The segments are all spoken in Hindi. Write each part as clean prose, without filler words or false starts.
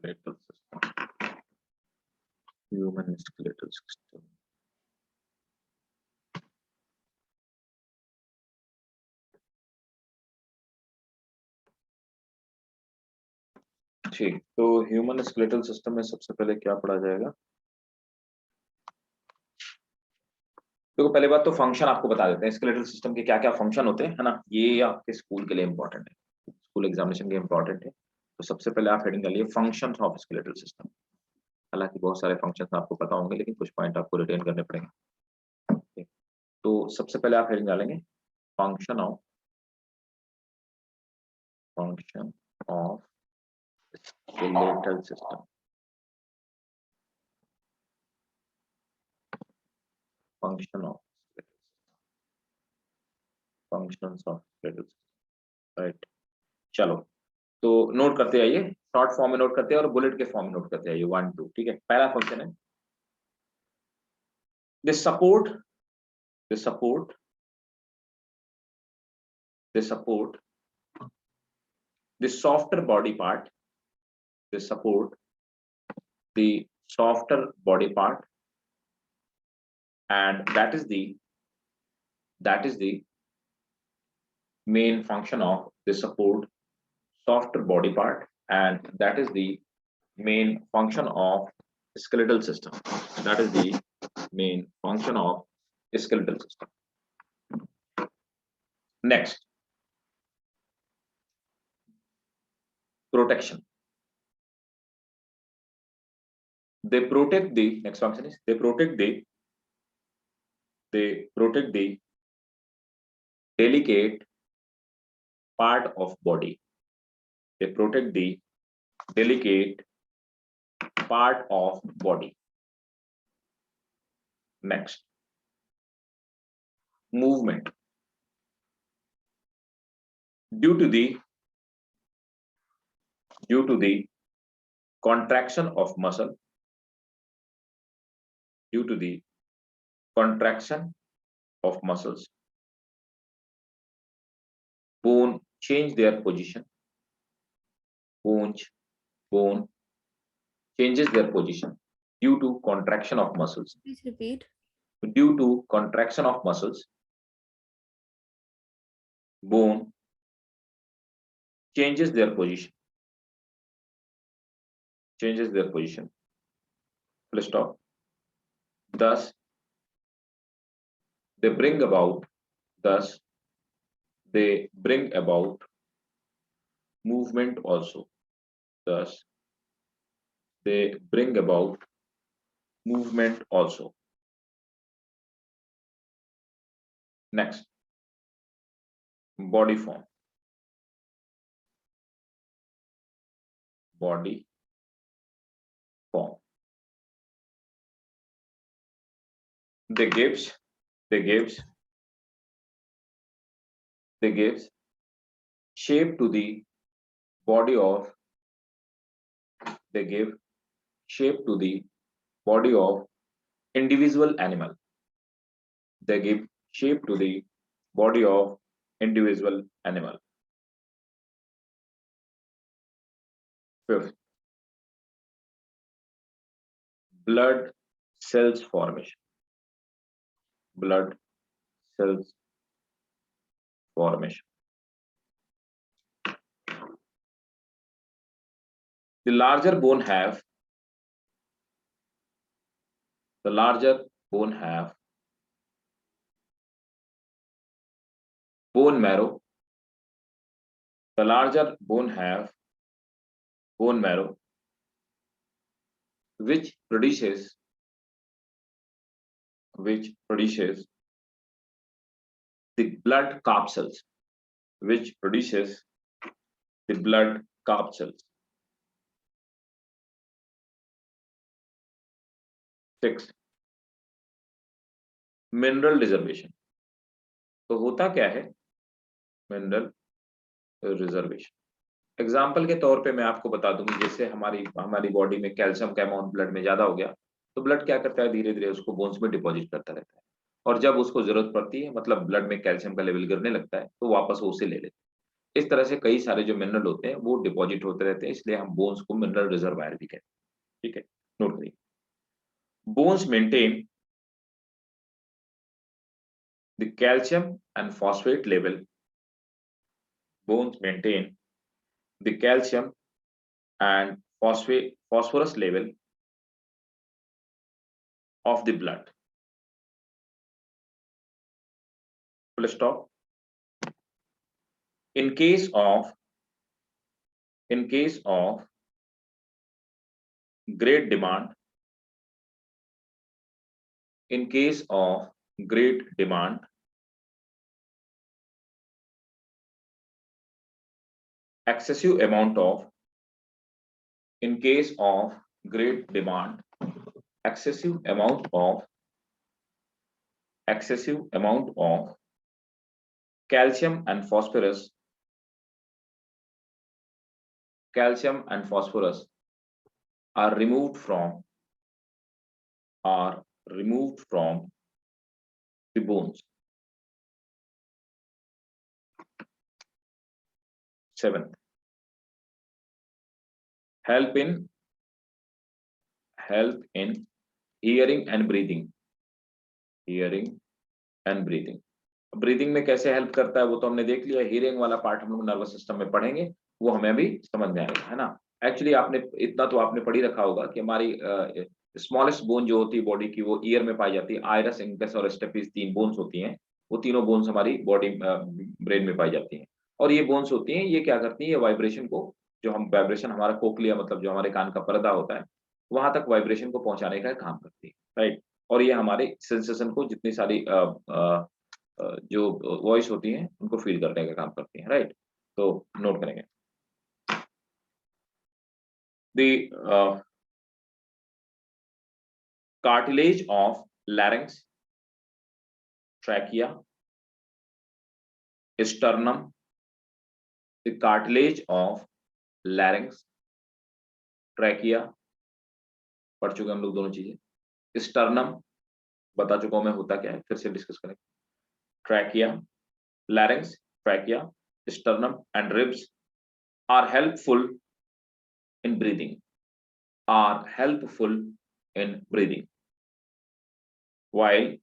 skeletal system, human skeletal system. ठीक, तो ह्यूमन स्केलेटल सिस्टम में सबसे पहले क्या पढ़ा जाएगा? देखो पहले बात तो फंक्शन आपको बता देते हैं, स्केलेटल सिस्टम के क्या क्या फंक्शन होते हैं, है ना। ये आपके स्कूल के लिए इंपॉर्टेंट है, स्कूल एग्जामिनेशन के इंपॉर्टेंट है। तो सबसे पहले आप हेडिंग डालिए फंक्शंस ऑफ स्केलेटल सिस्टम। हालांकि बहुत सारे फंक्शंस आपको पता होंगे, लेकिन कुछ पॉइंट आपको रिटेन करने पड़ेंगे। तो सबसे पहले आप हेडिंग डालेंगे function of skeletal system, function of functions of skeletal system, right. चलो तो नोट करते आइए, शॉर्ट फॉर्म में नोट करते हैं और बुलेट के फॉर्म में नोट करते आइए 1 2। ठीक है, पहला फंक्शन है they support the softer body part, they support the softer body part, and that is the main function of the support softer body part, and that is the main function of skeletal system. That is the main function of skeletal system. Next, protection. They protect the next function is they protect the delicate part of body. They protect the delicate part of body. Next, movement. Due to the contraction of muscle, due to the contraction of muscles, bone change their position. Bone changes their position due to contraction of muscles. Please repeat. Due to contraction of muscles, bone changes their position. Full stop. Thus, they bring about movement also. Thus, they bring about movement also. Next, body form. Body form. They gives shape to the body of. They give shape to the body of individual animal. They give shape to the body of individual animal. Fifth, blood cells formation. Blood cells formation. The larger bone have bone marrow. The larger bone have bone marrow, which produces the blood capsules. Which produces the blood capsules. 6, mineral reservation. तो होता क्या है मिनरल रिजर्वेशन? एग्जाम्पल के तौर पे मैं आपको बता दूं, जैसे हमारी बॉडी में कैल्शियम का अमाउंट ब्लड में ज्यादा हो गया, तो ब्लड क्या करता है, धीरे धीरे उसको बोन्स में डिपॉजिट करता रहता है, और जब उसको जरूरत पड़ती है, मतलब ब्लड में कैल्शियम का लेवल गिरने लगता है, तो वापस वो उसे ले लेता है। इस तरह से कई सारे जो मिनरल होते हैं वो डिपॉजिट होते रहते हैं, इसलिए हम बोन्स को मिनरल रिजर्वायर भी कहते हैं। ठीक है, नोट करिए। Bones maintain the calcium and phosphate level, bones maintain the calcium and phosphorus level of the blood. Full stop. In case of great demand, in case of great demand, excessive amount of, in case of great demand, excessive amount of calcium and phosphorus are removed from the bones. 7th, help in hearing and breathing. Breathing में कैसे हेल्प करता है वो तो हमने देख लिया। हियरिंग वाला पार्ट हम लोग नर्वस सिस्टम में पढ़ेंगे, वो हमें अभी समझ में आएगा, है ना। एक्चुअली आपने इतना तो आपने पढ़ ही रखा होगा कि हमारी स्मॉलेस्ट बोन जो होती है बॉडी की वो ईयर में पाई जाती है। आयरस, इंकस और स्टेपिस 3 बोन्स होती हैं। वो तीनों बोन्स हमारी बॉडी ब्रेन में पाई जाती हैं। और ये बोन्स होती हैं, ये क्या करती है, ये वाइब्रेशन को, जो हम वाइब्रेशन हमारा कोक्लिया मतलब जो हमारे कान का पर्दा होता है, वहां तक वाइब्रेशन को पहुंचाने का काम करती है, राइट। और ये हमारे सेंसेशन को जितनी सारी जो वॉइस होती है उनको फील करने का काम करती है, राइट। तो नोट करेंगे the cartilage of larynx, trachea, sternum, the cartilage of larynx, trachea, पढ़ चुके हम लोग दोनों चीजें। स्टर्नम बता चुका हूं मैं होता क्या है, फिर से डिस्कस करेंगे। Trachea, larynx, trachea, sternum and ribs are helpful in breathing, while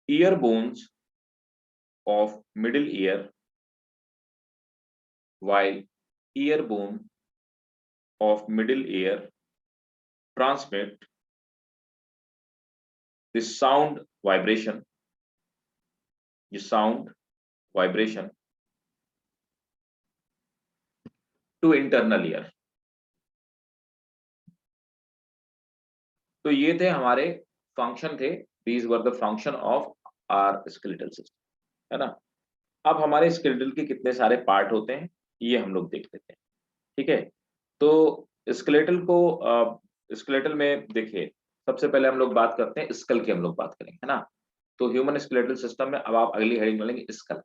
ear bones of middle ear, transmit the sound vibration to internal ear। तो ये थे हमारे फंक्शन थे, these were the function of our skeletal system, है ना। अब हमारे स्केलेटल के कितने सारे पार्ट होते हैं ये हम लोग देख लेते हैं, ठीक है। तो स्केलेटल में देखिए, सबसे पहले हम लोग बात करते हैं स्कल की, हम लोग बात करेंगे, है ना। तो ह्यूमन स्केलेटल सिस्टम में अब आप अगली हेडिंग मिलेंगे स्कल।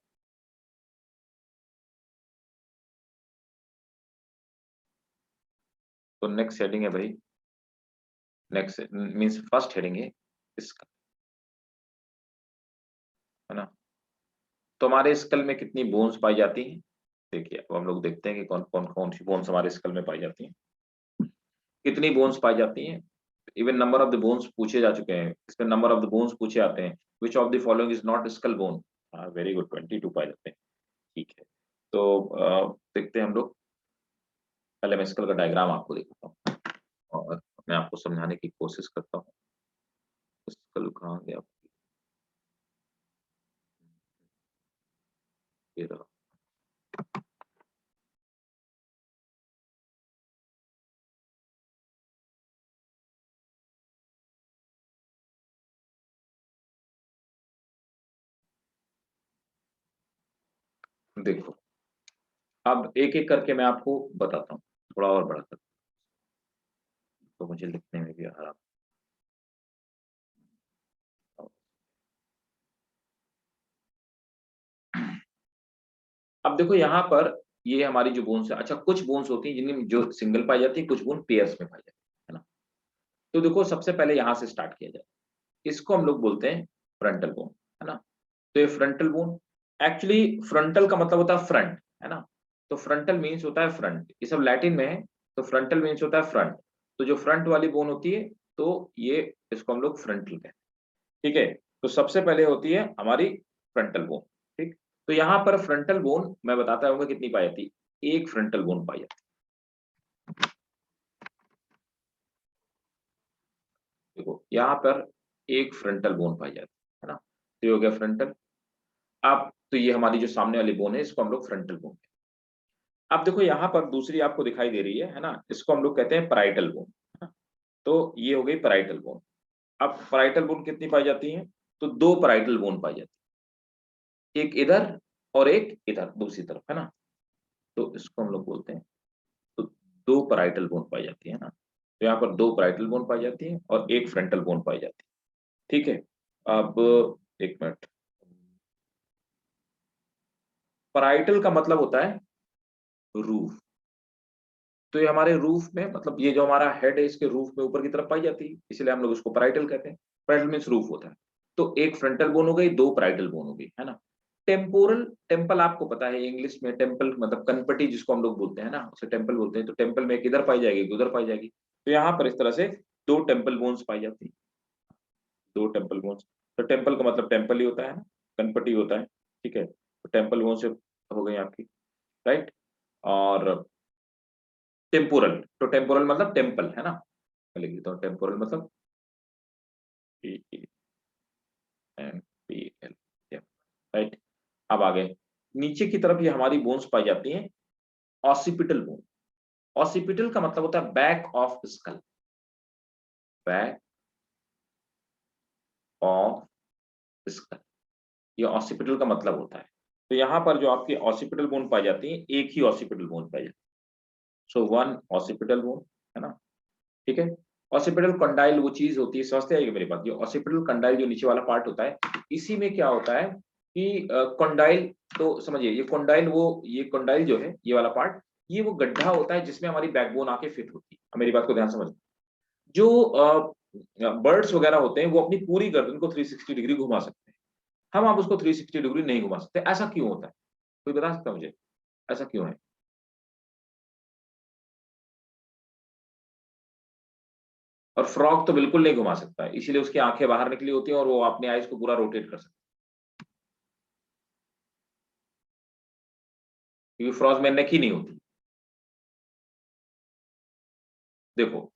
तो नेक्स्ट हेडिंग है भाई, नेक्स्ट मींस फर्स्ट हेडिंग है स्कल, है ना। तो हमारे स्कल में कितनी बोन्स पाई जाती हैं, देखिए अब हम लोग देखते हैं कि कौन सी बोन्स हमारे स्कल में पाई जाती हैं, कितनी बोन्स पाई जाती हैं। Even number of the bones पूछे जा चुके हैं, इसमें नंबर ऑफ द बोन्स पूछे आते हैं। Which of the following is not skull bone, very good, 22 पाए जाते हैं, ठीक है। तो देखते हैं हम लोग, पहले मैं स्कल का डायग्राम आपको दिखाता हूँ और मैं आपको समझाने की कोशिश करता हूँ। स्कल कहाँ गया, ये रहा। देखो अब एक एक करके मैं आपको बताता हूँ, थोड़ा और बड़ा कर, तो मुझे लिखने में भी आराम। अब देखो यहाँ पर ये हमारी जो बोन्स है, अच्छा कुछ बोन्स होती हैं जिनमें जो सिंगल पाई जाती है, कुछ बोन पेयर्स में पाई जाती है ना। तो देखो सबसे पहले यहाँ से स्टार्ट किया जाए, इसको हम लोग बोलते हैं फ्रंटल बोन, है ना। तो ये फ्रंटल बोन, एक्चुअली फ्रंटल का मतलब होता है फ्रंट, है ना। तो फ्रंटल मीन्स होता है फ्रंट, ये सब लैटिन में है। तो फ्रंटल मीन्स होता है फ्रंट। तो जो फ्रंट वाली बोन होती है, तो ये इसको हम लोग फ्रंटल कहते हैं। ठीक है। तो सबसे पहले होती है हमारी फ्रंटल बोन। ठीक। तो यहाँ पर फ्रंटल बोन मैं बताता हूँ कितनी पाई जाती है। एक फ्रंटल बोन पाई जाती है। देखो यहाँ पर एक फ्रंटल बोन पाई जाती है ना। तो ये हो गया फ्रंटल। अब तो ये हमारी जो सामने वाली बोन है, इसको हम लोग फ्रंटल बोन। अब देखो यहाँ पर दूसरी आपको दिखाई दे रही है ना, इसको हम लोग कहते हैं पैराइटल बोन, है ना। तो ये हो गई पैराइटल बोन। अब पैराइटल बोन कितनी पाई जाती है? तो दो पैराइटल बोन पाई जाती है, एक इधर और एक इधर दूसरी तरफ, है ना। तो इसको हम लोग बोलते हैं, तो दो पैराइटल बोन पाई जाती है ना। तो यहाँ पर दो पैराइटल बोन पाई जाती है और एक फ्रंटल बोन पाई जाती है। ठीक है। अब एक मिनट। पैराइटल का मतलब होता है रूफ। तो ये हमारे रूफ में, मतलब ये जो हमारा हेड है, इसके रूफ में ऊपर की तरफ पाई जाती है, इसलिए हम लोग उसको पैराइटल कहते हैं। पैराइटल मीन्स रूफ होता है। तो एक फ्रंटल बोन हो गई, दो पैराइटल बोन हो गई, है ना। टेम्पोरल, टेम्पल आपको पता है इंग्लिश में टेम्पल मतलब कनपटी जिसको हम लोग बोलते हैं ना, उसे टेम्पल बोलते हैं। तो टेम्पल में एक इधर पाई जाएगी, एक उधर पाई जाएगी। तो यहाँ पर इस तरह से दो टेम्पल बोन्स पाई जाती है, दो टेम्पल बोन्स। तो टेम्पल का मतलब टेम्पल ही होता है ना, कनपटी होता है। ठीक है। तो टेम्पल बोन से हो गई आपकी, राइट। और टेम्पोरल, तो टेम्पोरल मतलब टेम्पल, है ना। मैं लिख देता हूँ टेम्पोरल मतलब TEMPL, राइट। अब आगे नीचे की तरफ ये हमारी बोन्स पाई जाती हैं, ऑसिपिटल बोन। ऑसिपिटल का मतलब होता है back of skull, back of skull, ये ऑसिपिटल का मतलब होता है। तो यहाँ पर जो आपकी ऑसिपिटल बोन पाई जाती है, एक ही ऑसिपिटल बोन पाई जाती है। सो वन ऑसिपिटल बोन, है ना। ठीक है। ऑसिपिटल कंडाइल वो चीज होती है, समझते आएगी मेरी बात। ये ऑसिपिटल कंडाइल जो नीचे वाला पार्ट होता है, इसी में क्या होता है कि कंडाइल, तो समझिए ये कंडाइल, वो ये कंडाइल जो है ये वाला पार्ट, ये वो गड्ढा होता है जिसमें हमारी बैकबोन आके फिट होती है। अब मेरी बात को ध्यान समझ। जो बर्ड्स वगैरह होते हैं वो अपनी पूरी गर्दन को 360 डिग्री घुमा सकते हैं, हम आप उसको 360 डिग्री नहीं घुमा सकते। ऐसा क्यों होता है? कोई बता सकता है मुझे, ऐसा क्यों है? और फ्रॉग तो बिल्कुल नहीं घुमा सकता है, इसीलिए उसकी आंखें बाहर निकली होती हैं और वो अपने आईज को पूरा रोटेट कर सकता है, क्योंकि फ्रॉग में नेक ही नहीं होती। देखो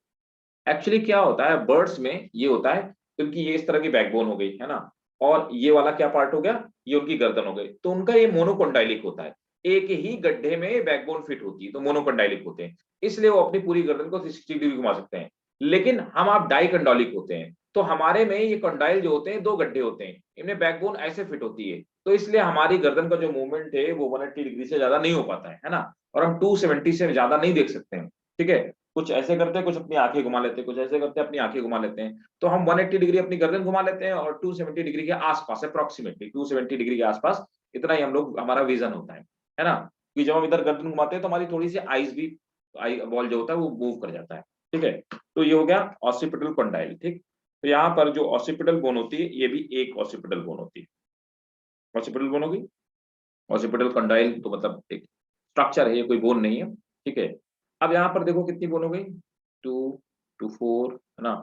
एक्चुअली क्या होता है बर्ड्स में, ये होता है क्योंकि ये इस तरह की बैकबोन हो गई, है ना। और ये वाला क्या पार्ट हो गया, ये उनकी गर्दन हो गई, तो उनका ये मोनोकोंडाइलिक होता है। एक ही गड्ढे में बैकबोन फिट होती है, तो मोनोकोंडाइलिक होते हैं, इसलिए वो अपनी पूरी गर्दन को 360 डिग्री घुमा सकते हैं। लेकिन हम आप डाइकंडोलिक होते हैं, तो हमारे में ये कंडाइल जो होते हैं दो गड्ढे होते हैं, इनमें बैकबोन ऐसे फिट होती है, तो इसलिए हमारी गर्दन का जो मूवमेंट है वो 180 डिग्री से ज्यादा नहीं हो पाता है ना। और हम 270 से ज्यादा नहीं देख सकते हैं। ठीक है। कुछ ऐसे करते हैं, कुछ अपनी आंखें घुमा लेते हैं, कुछ ऐसे करते हैं अपनी आंखें घुमा लेते हैं। तो हम 180 डिग्री अपनी गर्दन घुमा लेते हैं और 270 डिग्री के आसपास, अप्रोक्सीमेटली 270 डिग्री के आसपास इतना ही हम लोग, हमारा विजन होता है ना। कि जब हम इधर गर्दन घुमाते हैं तो हमारी थोड़ी सी आईज भी, आई बॉल जो होता है वो मूव कर जाता है। ठीक है। तो ये हो गया ऑसिपिटल कंडाइल। ठीक। तो यहाँ पर जो ऑसिपिटल बोन होती है, ये भी एक ऑसिपिटल बोन होती है। ऑसिपिटल बोन होगी, ऑसिपिटल कंडाइल तो मतलब एक स्ट्रक्चर है, ये कोई बोन नहीं है। ठीक है। अब यहाँ पर देखो कितनी बोन हो गई, टू, टू फोर, है ना।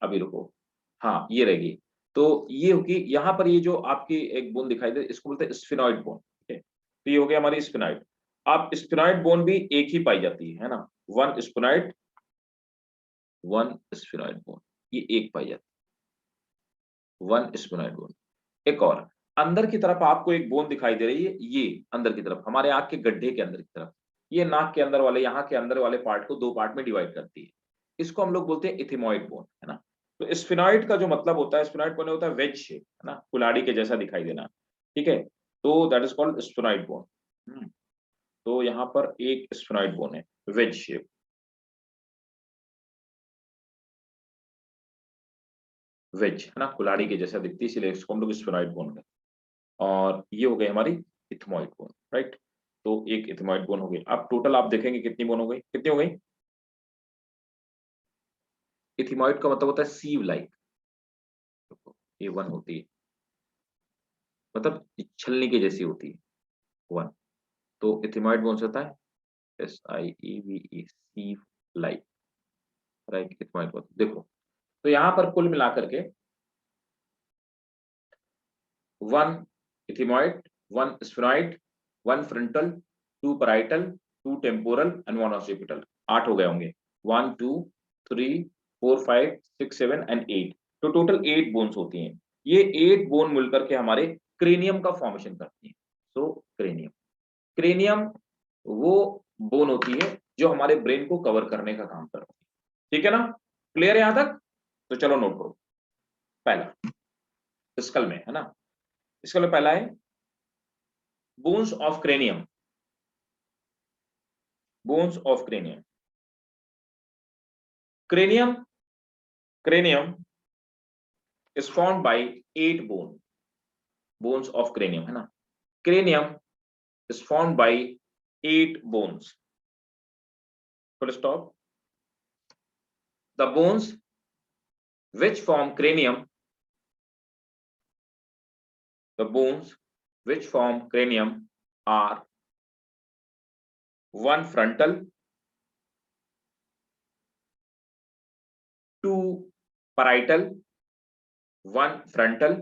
अभी रुको, हाँ ये रहेगी। तो ये होगी यहाँ पर, ये जो आपकी एक बोन दिखाई दे, इसको बोलते हैं स्फिनॉइड बोन। ठीक है। तो ये हो गया हमारी स्फिनॉइड। अब स्फिनॉइड बोन भी एक ही पाई जाती है ना। One sphenoid, one sphenoid bone, ये एक पाई जाती है, वन स्फिनॉइड बोन। एक और अंदर की तरफ आपको एक बोन दिखाई दे रही है, ये अंदर की तरफ हमारे आंख के गड्ढे के अंदर की तरफ, ये नाक के अंदर वाले, यहाँ के अंदर वाले पार्ट को दो पार्ट में डिवाइड करती है। इसको हम लोग बोलते हैं इथिमॉइड बोन, है ना। तो स्फिनॉइड का जो मतलब होता है, स्फिनॉइड बोन होता है वेज शेप, है ना, कुल्हाड़ी के जैसा दिखाई देना। ठीक है। तो that is called sphenoid bone. तो यहाँ पर एक स्फिनॉइड बोन है, वेज शेप, वेज, है ना, कुल्हाड़ी के जैसा दिखती है, इसलिए इसको हम लोग स्फिनॉइड बोन कहते हैं। और ये हो गई हमारी इथमॉइड बोन, राइट। तो एक इथमॉइड बोन हो गई। अब टोटल आप देखेंगे कितनी बोन हो गई, कितनी हो गई। इथिमॉइड का मतलब होता है सीव लाइक, ये वन होती है, मतलब छलनी के जैसी होती है, 1। तो इथिमॉइड बोन्स होता है SIEVE लाइक, राइट, इथिमॉइड बोन्स। देखो तो यहाँ पर कुल मिलाकर के 1 इथिमॉइड, 1 sphenoid, 1 frontal, 2 parietal, 2 temporal and 1 occipital. 8 हो गए होंगे, 1 2 3 4 5 6 7 एंड 8। तो टोटल 8 बोन्स होती हैं। ये 8 बोन मिलकर के हमारे क्रेनियम का फॉर्मेशन करती हैं। सो क्रेनियम, क्रेनियम वो बोन होती है जो हमारे ब्रेन को कवर करने का काम करती है। ठीक है ना, क्लियर है यहां तक? तो चलो नोट करो। पहला स्कल में है ना, स्कल में पहला है bones of cranium, bones of cranium. cranium cranium is formed by 8 bones of cranium, है ना। cranium is formed by 8 bones, full stop। the bones which form cranium, the bones which form cranium are 1 frontal, 2 parietal, 1 frontal,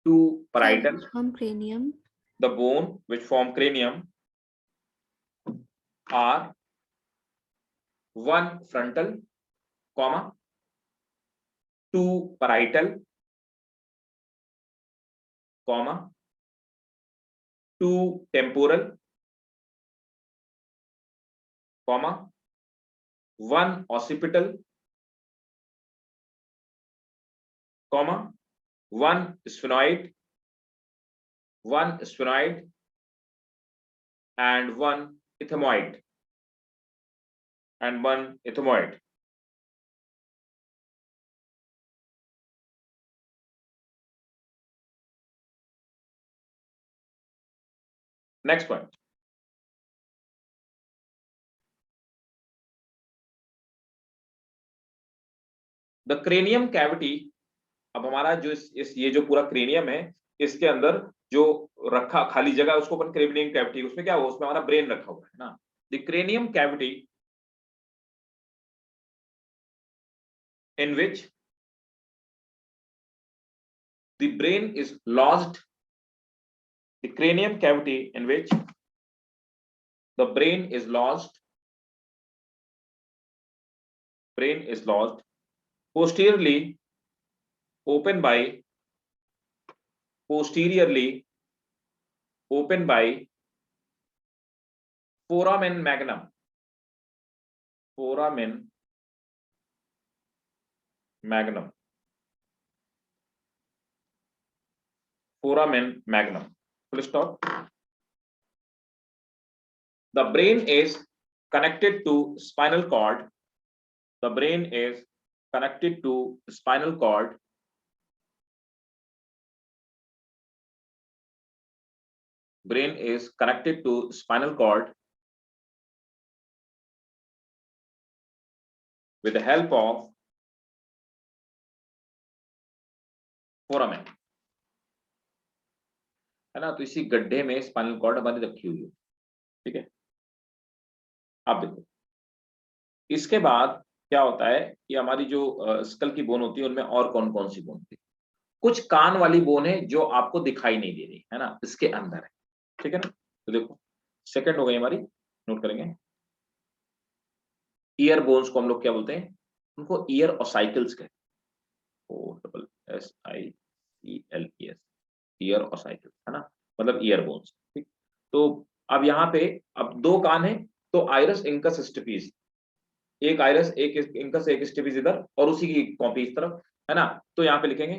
2 parietal। From cranium. The bone which form cranium are 1 frontal, comma, 2 parietal, comma, 2 temporal, comma, 1 occipital, comma, 1 sphenoid, 1 sphenoid and 1 ethmoid, and 1 ethmoid। Next point, the cranium cavity। अब हमारा जो इस ये जो पूरा क्रेनियम है, इसके अंदर जो रखा खाली जगह उसको अपन क्रेनियम कैविटी, उसमें क्या हुआ, उसमें हमारा ब्रेन रखा हुआ है ना। The cranium cavity in which the brain is lodged, the cranium cavity in which the brain is lodged, brain is lodged posteriorly, open by, posteriorly open by foramen magnum, foramen magnum, foramen magnum, full stop। The brain is connected to spinal cord, the brain is connected to spinal cord, brain is connected to spinal cord with the help of foramen, है ना। तो इसी गड्ढे में स्पाइनल कॉर्ड हमारी रखी हुई है, ठीक है। अब देखो इसके बाद क्या होता है कि हमारी जो स्कल की बोन होती है उनमें और कौन कौन सी बोन होती है। कुछ कान वाली बोन है जो आपको दिखाई नहीं दे रही है ना, इसके अंदर है, ठीक है ना। तो देखो सेकंड हो गई हमारी, नोट करेंगे। ईयर बोन्स को हम लोग क्या बोलते हैं, उनको ईयर ऑसाइकल्स कहते हैं, OSSICLES, ईयर ऑसाइकल्स, है ना, मतलब ईयर बोन्स, ठीक। तो अब यहाँ पे अब 2 कान है, तो आइरस इंकस स्टिपिस, एक आइरस एक इंकस एक स्टिपिस इधर और उसी की कॉपी इस तरफ, है ना। तो यहाँ पे लिखेंगे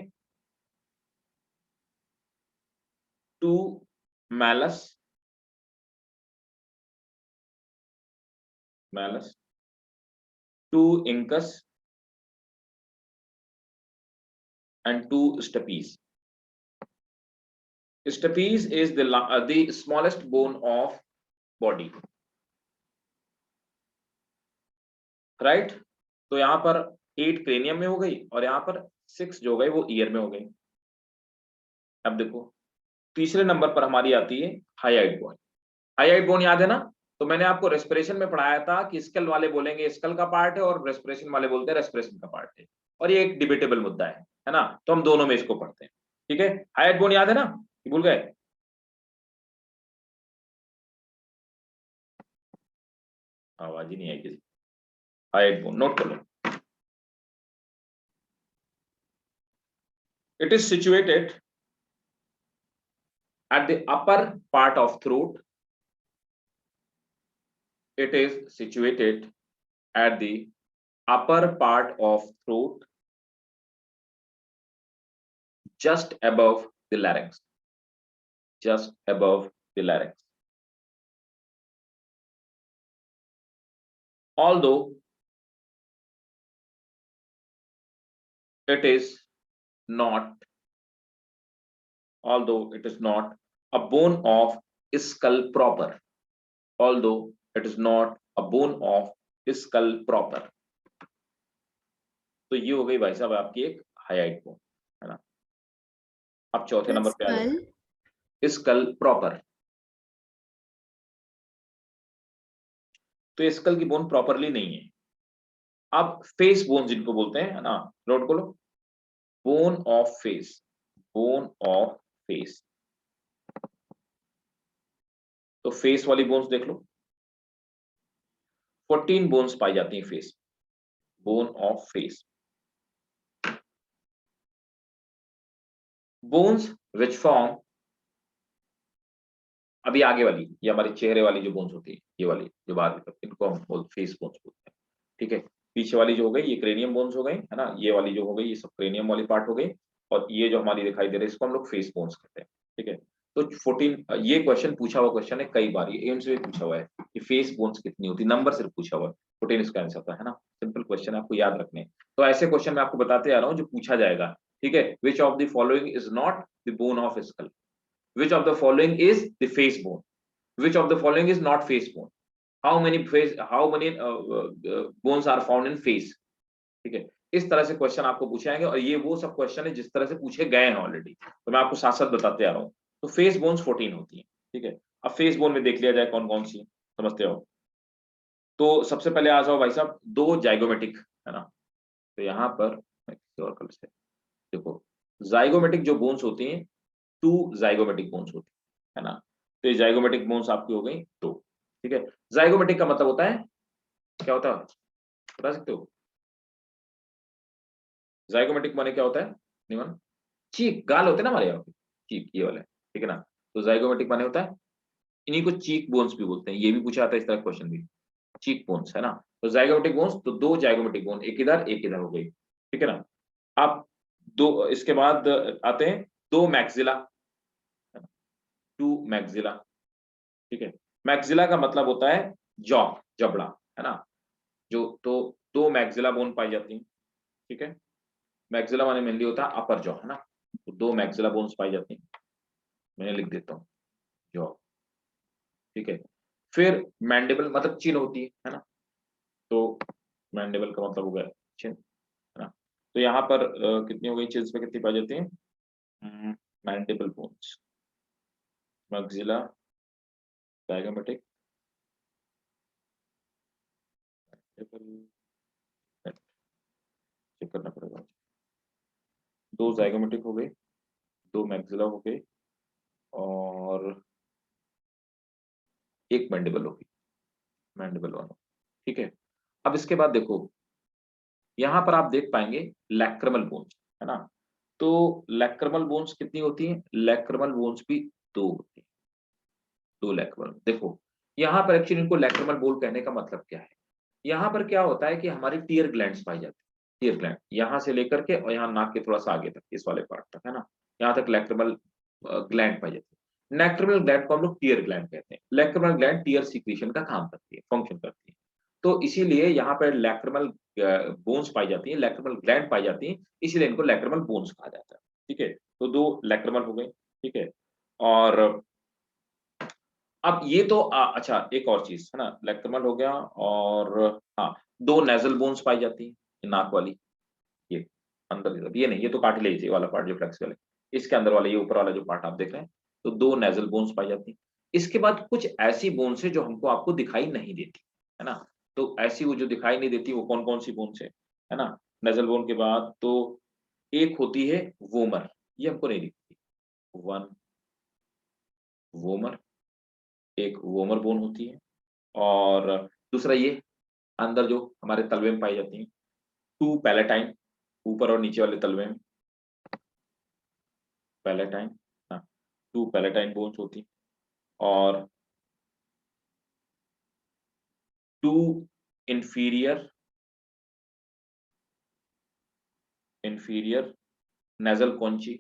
2 malleus, malleus, 2 incus and 2 stapes। Stapes is the smallest bone of body, right। तो यहाँ पर 8 क्रेनियम में हो गई और यहाँ पर 6 जो हो गई वो ईयर में हो गई। अब देखो तीसरे नंबर पर हमारी आती है हाईआइट बोन। हाईआइट बोन याद है ना? तो मैंने आपको रेस्पिरेशन में पढ़ाया था कि स्कल वाले बोलेंगे स्कल का पार्ट है और रेस्पिरेशन वाले बोलते हैं रेस्पिरेशन का पार्ट है, और ये एक डिबेटेबल मुद्दा है ना? तो हम दोनों में इसको पढ़ते हैं। ठीक है, हाईआइट बोन याद है ना? भूल गए? आवाज ही नहीं आई किसी। हाईआइट बोन नोट कर लो। It is situated at the upper part of throat. It is situated at the upper part of throat, just above the larynx. Just above the larynx. Although it is not a bone of skull proper. Although it is not a bone of skull proper. तो ये हो गई भाई साहब आपकी एक हाईआइट बोन, है ना? अब चौथे नंबर पे आ जाओ, स्कल प्रॉपर। तो स्कल की बोन प्रॉपरली नहीं है। अब फेस बोन जिनको बोलते हैं, है ना, नोट करो, bone of face, bone of face. तो फेस वाली बोन्स देख लो, 14 बोन्स पाई जाती हैं face, bone of face. Bones which form, अभी आगे वाली ये हमारे चेहरे वाली जो बोन्स होती है, ये वाली जो बाहर, इनको हम फेस बोन्स बोलते हैं। ठीक है, पीछे वाली जो हो गई ये क्रेनियम बोन्स हो गई, है ना, ये वाली जो हो गई ये सब क्रेनियम वाली पार्ट हो गई, और ये जो हमारी दिखाई दे रही है इसको हम लोग फेस बोन्स कहते हैं। ठीक है, तो 14, ये क्वेश्चन पूछा हुआ क्वेश्चन है कई बार, ये एम्स में पूछा हुआ है कि फेस बोन्स कितनी होती है, नंबर सिर्फ पूछा हुआ है, 14 इसका आंसर था, है ना? सिंपल क्वेश्चन आपको याद रखने। तो ऐसे क्वेश्चन मैं आपको बताते आ रहा हूँ जो पूछा जाएगा। ठीक है, which of the following is not the bone of skull, which of the following is the face bone, which of the following is not face bone, how many bones are found in face। ठीक है, इस तरह से क्वेश्चन आपको पूछे जाएंगे, और ये वो सब क्वेश्चन है जिस तरह से पूछे गए हैं ऑलरेडी, तो मैं आपको साथ साथ बताते आ रहा हूँ। तो फेस बोन्स 14 होती हैं। ठीक है, अब फेस बोन में देख लिया जाए कौन कौन सी, समझते हो? तो सबसे पहले आ जाओ भाई साहब, दो जाइगोमेटिक, है ना? तो यहाँ पर मैं किसी और कलर से देखो, जाइगोमेटिक जो बोन्स होती हैं, 2 जाइगोमेटिक बोन्स होती है ना? तो ये जाइगोमेटिक बोन्स आपकी हो गई 2। ठीक है, जाइगोमेटिक का मतलब होता है, क्या होता है बता सकते हो? जाइगोमेटिक माने क्या होता है निमन? चीक, गाल होते हैं ना हमारे यहाँ पे, चीक ये वाले, ठीक है ना? तो जाइगोमेटिक माने होता है, इन्हीं को चीक बोन्स भी बोलते हैं, ये भी पूछा आता है इस तरह क्वेश्चन भी, चीक बोन्स, है ना? तो जाइगोमेटिक बोन्स, तो 2 जाइगोमेटिक बोन, एक इधर हो गई। ठीक है ना? अब दो, इसके बाद आते हैं 2 मैक्सिला, 2 मैक्सिला। ठीक है, मैक्सिला का मतलब होता है जॉ, जबड़ा, है ना? जो तो 2 मैक्सिला बोन पाई जाती हैं। ठीक है, मैक्सिला माने मेनली होता है अपर जॉ, है ना? तो 2 मैक्सिला बोन्स पाई जाती हैं, मैं लिख देता हूँ, जॉ। ठीक है, फिर मैंडिबल मतलब चिन होती है ना? तो मैंडिबल का मतलब हो गया चिन, है ना? तो यहाँ पर कितनी हो गई चिन्स पे, कितनी पाई जाती है mandible bones, maxilla, zygomatic, check करना पड़ेगा। 2 जाइगोमेटिक हो गई, 2 मैक्सिला हो गई, और एक मैंडिबल होगी, मैंडिबल वाला। ठीक है, अब इसके बाद देखो, यहाँ पर आप देख पाएंगे लैक्रिमल बोन्स, है ना? तो लैक्रिमल बोन्स कितनी होती हैं? लैक्रिमल बोन्स भी 2 होती हैं, 2 लैक्रिमल। देखो यहाँ पर एक्चुअली इनको लैक्रिमल बोन कहने का मतलब क्या है? यहाँ पर क्या होता है कि हमारी टीयर ग्लैंड्स पाई जाती है, टीयर ग्लैंड यहाँ से लेकर के और यहाँ नाक के थोड़ा सा आगे तक, इस वाले पार्ट तक, है ना? यहाँ तक लैक्रिमल ग्लैंड पाई जाती है। लैक्रिमल ग्लैंड को हम लोग टीयर ग्लैंड कहते हैं। लैक्रिमल ग्लैंड टीयर सीक्रेशन का काम करती है, फंक्शन करती है। तो इसीलिए यहाँ पर लैक्रिमल बोन्स पाई जाती है, लैक्रिमल ग्लैंड पाई जाती है, इसीलिए इनको लैक्रिमल बोन्स कहा जाता है। ठीक है, तो 2 लैक्रिमल हो गए। ठीक है, और अब ये तो अच्छा एक और चीज है ना, लैक्रिमल हो गया, और हाँ 2 नेजल बोन्स पाई जाती है, ये नाक वाली, ये अंदर की तरफ, ये नहीं, ये तो कार्टिलेज वाला पार्ट जो फ्लेक्सिबल है, इसके अंदर वाला ये ऊपर वाला जो पार्ट आप देख रहे हैं, तो 2 नेजल बोन्स पाई जाती हैं। इसके बाद कुछ ऐसी बोन्स है जो हमको आपको दिखाई नहीं देती, है ना? तो ऐसी वो जो दिखाई नहीं देती वो कौन-कौन सी बोन्स है ना? नेजल बोन के बाद तो एक होती है वोमर, ये हमको नहीं दिखती। 1 वोमर, एक वोमर बोन होती है और दूसरा ये अंदर जो हमारे तलवे में पाई जाती हैं, 2 पैलेटाइन, ऊपर और नीचे वाले तलवे में पैलेटाइन, हाँ, 2 पैलेटाइन बोन्स होती हैं और 2 inferior inferior nasal conchae,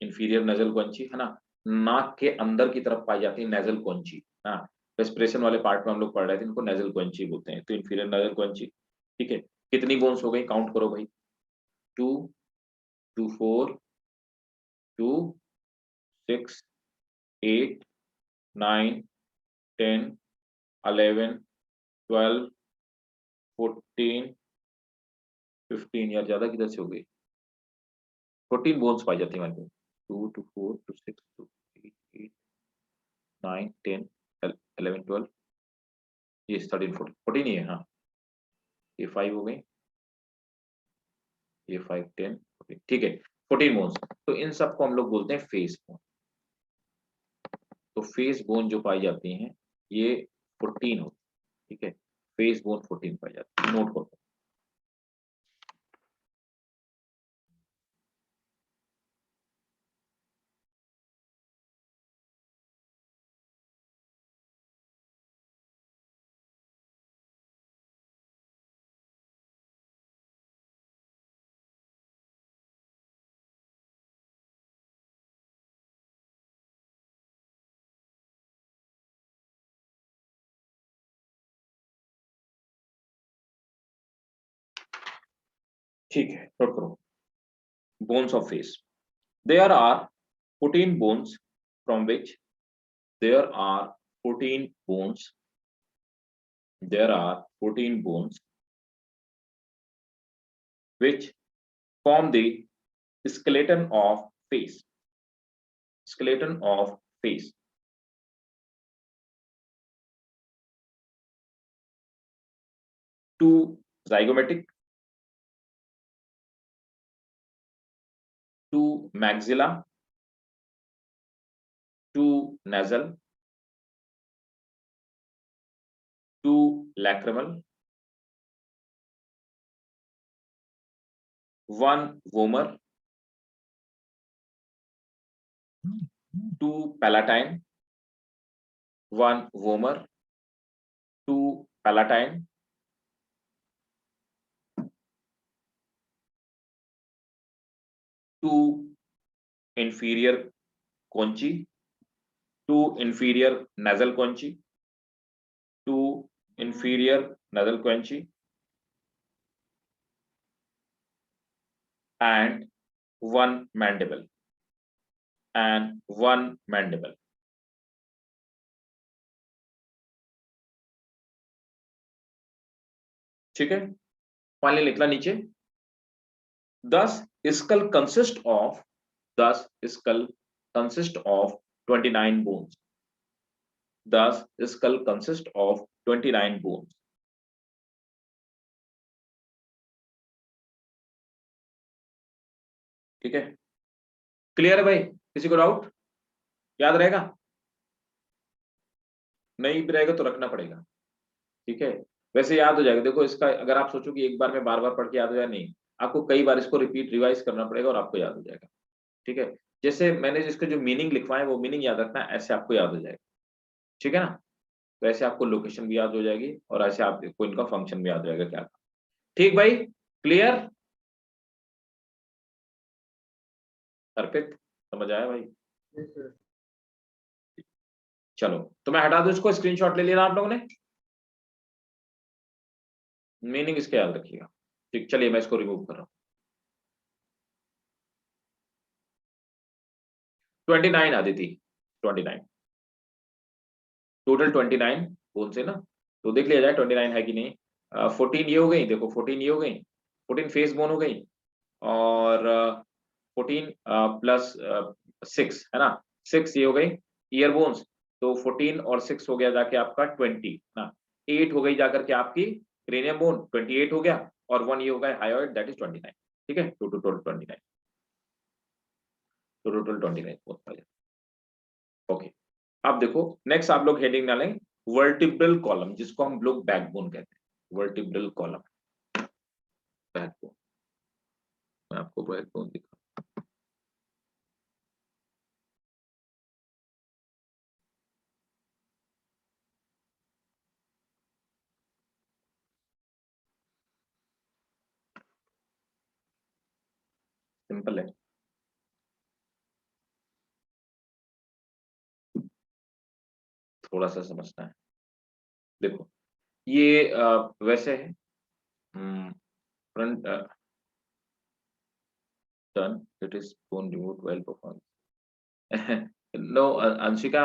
inferior nasal conchae, है ना? नाक के अंदर की तरफ पाई जाती है नेजल कॉन्ची, हाँ, रेस्पिरेशन वाले पार्ट में हम लोग पढ़ रहे थे, इनको नेजल कॉन्ची बोलते हैं। तो इंफीरियर नेजल कॉन्ची, ठीक है? कितनी बोन्स हो गई? काउंट करो भाई। 2, 2 4, 2 6, 8, 9, 10, 11, 12, 14, 15, यार ज्यादा किधर से हो गई? 14 बोन्स पाई जाती है हमारे को। 2 2 4 2 6 2 8 8 9 10 11 12, ये 13 14 14 ही है, हाँ। ये 5 हो गई, ये 5 10 14, ठीक है, 14 बोन्स। तो इन सबको हम लोग बोलते हैं फेस बोन। तो फेस बोन जो पाई जाती हैं ये 14 होती है, ठीक है? फेस बोन 14 पाई जाती है, नोट करो। ठीक है, नोट करो। Bones of face, there are 14 bones from which there are 14 bones there are 14 bones which form the skeleton of face. Skeleton of face. Two zygomatic, two maxilla, two nasal, two lacrimal, one vomer, two palatine, one vomer, two palatine, two inferior conchi, two inferior nasal conchi, two inferior nasal conchi, and one mandible and one mandible. ठीक है, फाइनली निकला नीचे। Thus, skull consist of thus skull consist of 29 bones. Thus, skull consist of 29 bones. ठीक है, क्लियर है भाई? किसी को डाउट? याद रहेगा? नहीं भी रहेगा तो रखना पड़ेगा, ठीक है? वैसे याद हो जाएगा। देखो इसका अगर आप सोचो कि एक बार में बार-बार पढ़ के याद हो जाए, नहीं, आपको कई बार इसको रिपीट रिवाइज करना पड़ेगा और आपको याद हो जाएगा, ठीक है? जैसे मैंने जिसके जो मीनिंग लिखवाए वो मीनिंग याद रखना, ऐसे आपको याद हो जाएगा, ठीक है ना? तो ऐसे आपको लोकेशन भी याद हो जाएगी और ऐसे आपको इनका फंक्शन भी याद रहेगा क्या था। ठीक भाई, क्लियर? अर्पित, समझ आया भाई? चलो, तो मैं हटा दूं इसको, स्क्रीनशॉट ले लिया ना आप लोगों ने? मीनिंग इसका याद रखिएगा। ठीक, चलिए मैं इसको रिमूव कर रहा हूँ। 29 आदिति, 29 टोटल 29 बोन से ना, तो देख लिया जाए 29 है कि नहीं। 14 ये हो गई, देखो 14 ये हो गई, 14 फेस बोन हो गई, और 14 प्लस 6 है ना, 6 ये हो गई ईयर बोन्स, तो 14 और 6 हो गया जाके आपका 20 ना, 8 हो गई जाकर के आपकी क्रेनियम बोन, 28 हो गया, और 1 ये हो गया हायोइड, दैट इज 29। ठीक है, टोटल 29, तो टोटल 29 बोन पाए। ओके, अब देखो नेक्स्ट आप लोग हेडिंग डालें वर्टिब्रल कॉलम, जिसको हम लोग बैकबोन कहते हैं, वर्टिब्रल कॉलम, बैकबोन। मैं आपको बैकबोन दिखा, सिंपल है, थोड़ा सा समझना है। देखो ये वैसे है, front turn, it is bone remove well perform. No Anshika,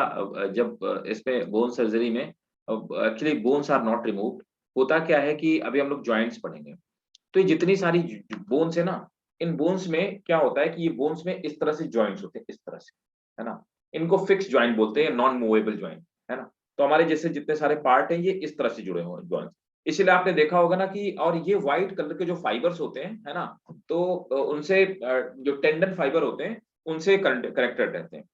जब इसमें बोन सर्जरी में actually bones are not removed, होता क्या है कि अभी हम लोग जॉइंट्स पढ़ेंगे, तो ये जितनी सारी बोन्स है ना, इन बोन्स में क्या होता है कि ये बोन्स में इस तरह से जॉइंट्स होते हैं, इस तरह से, है ना, इनको फिक्स जॉइंट बोलते हैं, नॉन मूवेबल जॉइंट, है ना। तो हमारे जैसे जितने सारे पार्ट हैं ये इस तरह से जुड़े हुए हैं जॉइंट्स, इसीलिए आपने देखा होगा ना कि, और ये व्हाइट कलर के जो फाइबर्स होते हैं, है ना, तो उनसे जो टेंडन फाइबर होते हैं उनसे कनेक्टेड रहते हैं।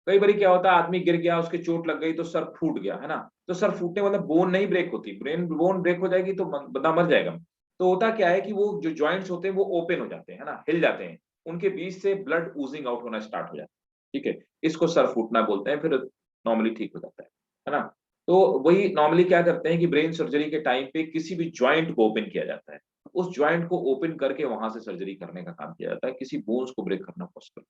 कई बार क्या होता है, आदमी गिर गया, उसके चोट लग गई तो सर फूट गया, है ना, तो सर फूटने मतलब बोन नहीं ब्रेक होती, ब्रेन बोन ब्रेक हो जाएगी तो बंदा मर जाएगा। तो होता क्या है कि वो जो जॉइंट्स होते हैं वो ओपन हो जाते हैं, है ना, हिल जाते हैं, उनके बीच से ब्लड ऊजिंग आउट होना स्टार्ट हो जाता है। ठीक है, इसको सर फूटना बोलते हैं, फिर नॉर्मली ठीक हो जाता है ना। तो वही नॉर्मली क्या करते हैं कि ब्रेन सर्जरी के टाइम पे किसी भी जॉइंट को ओपन किया जाता है, उस जॉइंट को ओपन करके वहां से सर्जरी करने का काम किया जाता है, किसी बोन्स को ब्रेक करना पॉसिबल।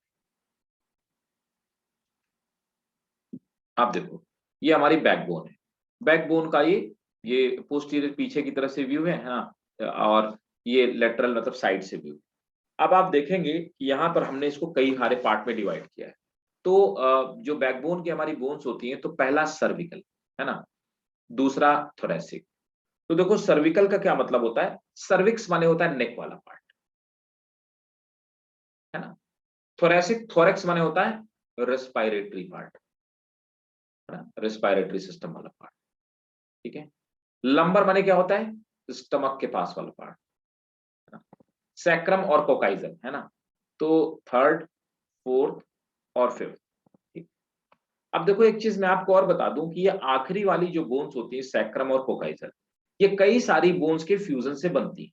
आप देखो ये हमारी बैकबोन है, बैकबोन का ये पोस्टीरियर पीछे की तरफ से व्यू है ना, और ये लेटरल मतलब साइड से व्यू। अब आप देखेंगे कि यहाँ पर हमने इसको कई सारे पार्ट में डिवाइड किया है। तो जो बैकबोन की हमारी बोन्स होती हैं, तो पहला सर्विकल, है ना, दूसरा थोरेसिक। तो देखो सर्विकल का क्या मतलब होता है, सर्विक्स माने होता है नेक वाला पार्ट, है ना। थोरेसिक, थोरेक्स माने होता है रेस्पिरेटरी पार्ट, है ना, रेस्पिरेटरी सिस्टम वाला पार्ट। ठीक है, लंबर माने क्या होता है, स्टमक के पास वाला पार्ट, है ना, सैक्रम और कोकाइजल, है ना, तो थर्ड, फोर्थ और फिफ्थ। अब देखो एक चीज मैं आपको और बता दूं कि ये आखिरी वाली जो बोन्स होती है सैक्रम और कोकाइजल, ये कई सारी बोन्स के फ्यूजन से बनती है।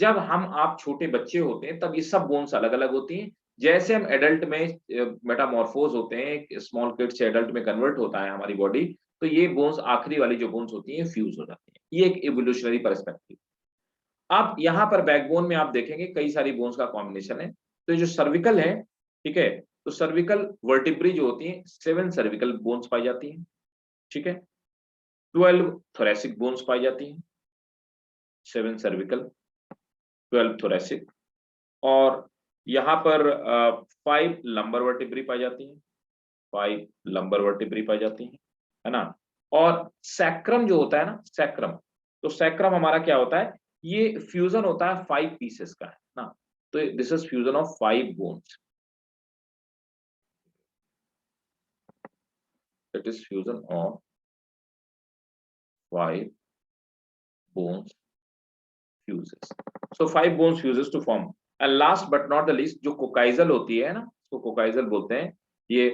जब हम आप छोटे बच्चे होते हैं तब ये सब बोन्स अलग अलग होती हैं, जैसे हम एडल्ट में मेटामॉर्फोज होते हैं, स्मॉल किड से एडल्ट में कन्वर्ट होता है हमारी बॉडी, तो ये बोन्स आखिरी वाली जो बोन्स होती हैं फ्यूज हो जाती है। ये एक इवोल्यूशनरी पर्सपेक्टिव। अब यहाँ पर बैकबोन में आप देखेंगे कई सारी बोन्स का कॉम्बिनेशन है। तो ये जो सर्विकल है, ठीक है, तो सर्विकल वर्टिब्री जो होती है 7 सर्विकल बोन्स पाई जाती हैं। ठीक है, 12 थोरेसिक बोन्स पाई जाती हैं, 7 सर्विकल, 12 थोरेसिक, और यहाँ पर 5 लंबर वर्टिब्री पाई जाती हैं, 5 लंबर वर्टिब्री पाई जाती हैं, है ना। और सैक्रम जो होता है ना, सैक्रम, तो सैक्रम हमारा क्या होता है, ये फ्यूजन होता है 5 पीसेस का, है ना। तो this is fusion of 5 bones, it is fusion of 5 bones fuses, so 5 bones fuses to form, and last but not the least जो कोकाइजल होती है ना, तो कोकाइजल बोलते हैं, ये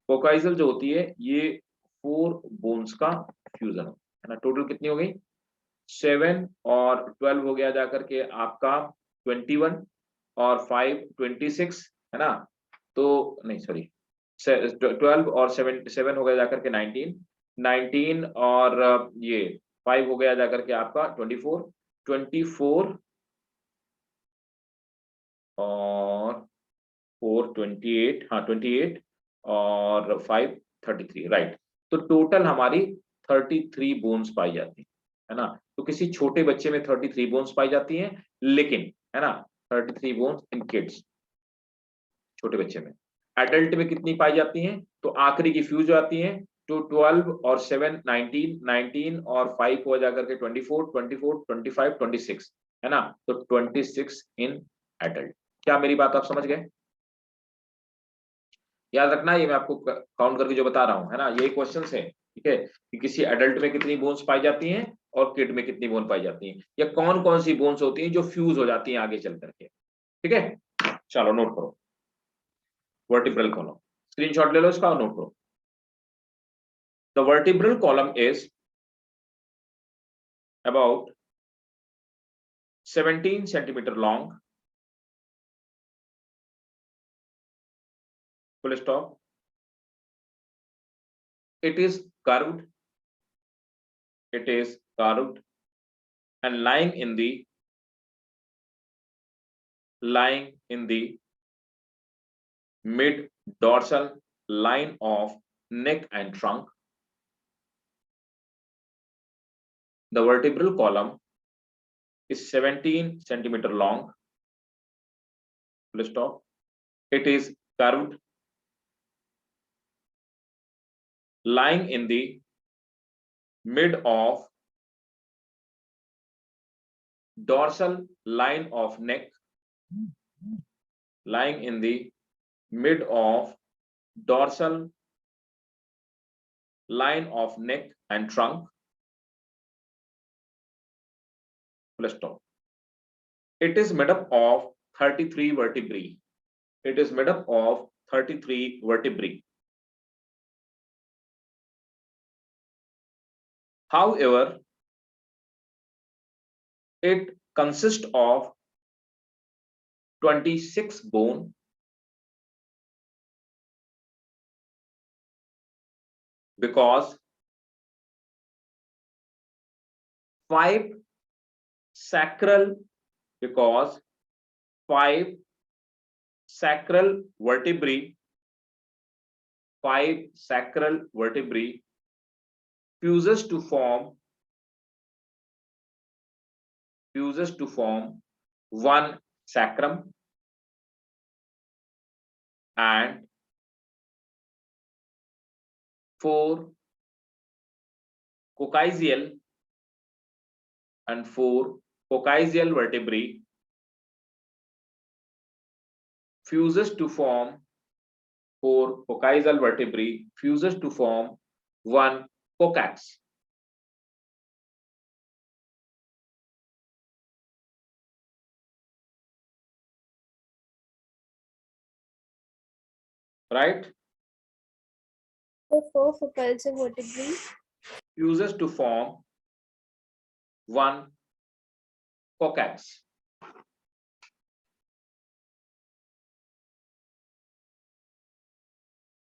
कोकाइजल जो होती है ये 4 बोन्स का फ्यूजन है ना। टोटल कितनी हो गई, 7 और 12 हो गया जाकर के आपका 21, और 5 26, है ना, तो नहीं सॉरी, 12 और 7 7 हो गया जाकर के 19, 19 और ये 5 हो गया जाकर के आपका 24, 24 और 4 28, हाँ 28 और 5 33, राइट। तो टोटल हमारी 33 बोन्स पाई जाती है ना। तो किसी छोटे बच्चे में 33 बोन्स पाई जाती हैं, लेकिन, है ना, 33 बोन्स इन किड्स, छोटे बच्चे में। एडल्ट में कितनी पाई जाती हैं, तो आखिरी की फ्यूज आती हैं, तो 12 और 7 19, 19 और 5 हो जाकर के 24, 24 25 26, है ना, तो 26 इन एडल्ट। क्या मेरी बात आप समझ गए? याद रखना, ये मैं आपको काउंट करके जो बता रहा हूँ, है ना, यही क्वेश्चन है, ठीक है, कि किसी एडल्ट में कितनी बोन्स पाई जाती हैं और किड में कितनी बोन पाई जाती हैं, या कौन कौन सी बोन्स होती हैं जो फ्यूज हो जाती हैं आगे चल करके। ठीक है, चलो नोट करो, वर्टिब्रल कॉलम, स्क्रीनशॉट ले लो इसका और नोट करो। The vertebral column is about 17 centimeter long, full stop. It is curved, it is curved and lying in the mid dorsal line of neck and trunk. The vertebral column is 17 centimeter long, full stop. It is curved, lying in the mid of dorsal line of neck, lying in the mid of dorsal line of neck and trunk, full stop. It is made up of 33 vertebrae. It is made up of 33 vertebrae. However, it consists of 26 bone, because 5 sacral, because 5 sacral vertebrae, 5 sacral vertebrae fuses to form one sacrum and 4 coccygeal vertebrae fuses to form 4 coccygeal vertebrae fuses to form one coccix. Right? The 4 coccygeal vertebrae Fuses to form one coccix.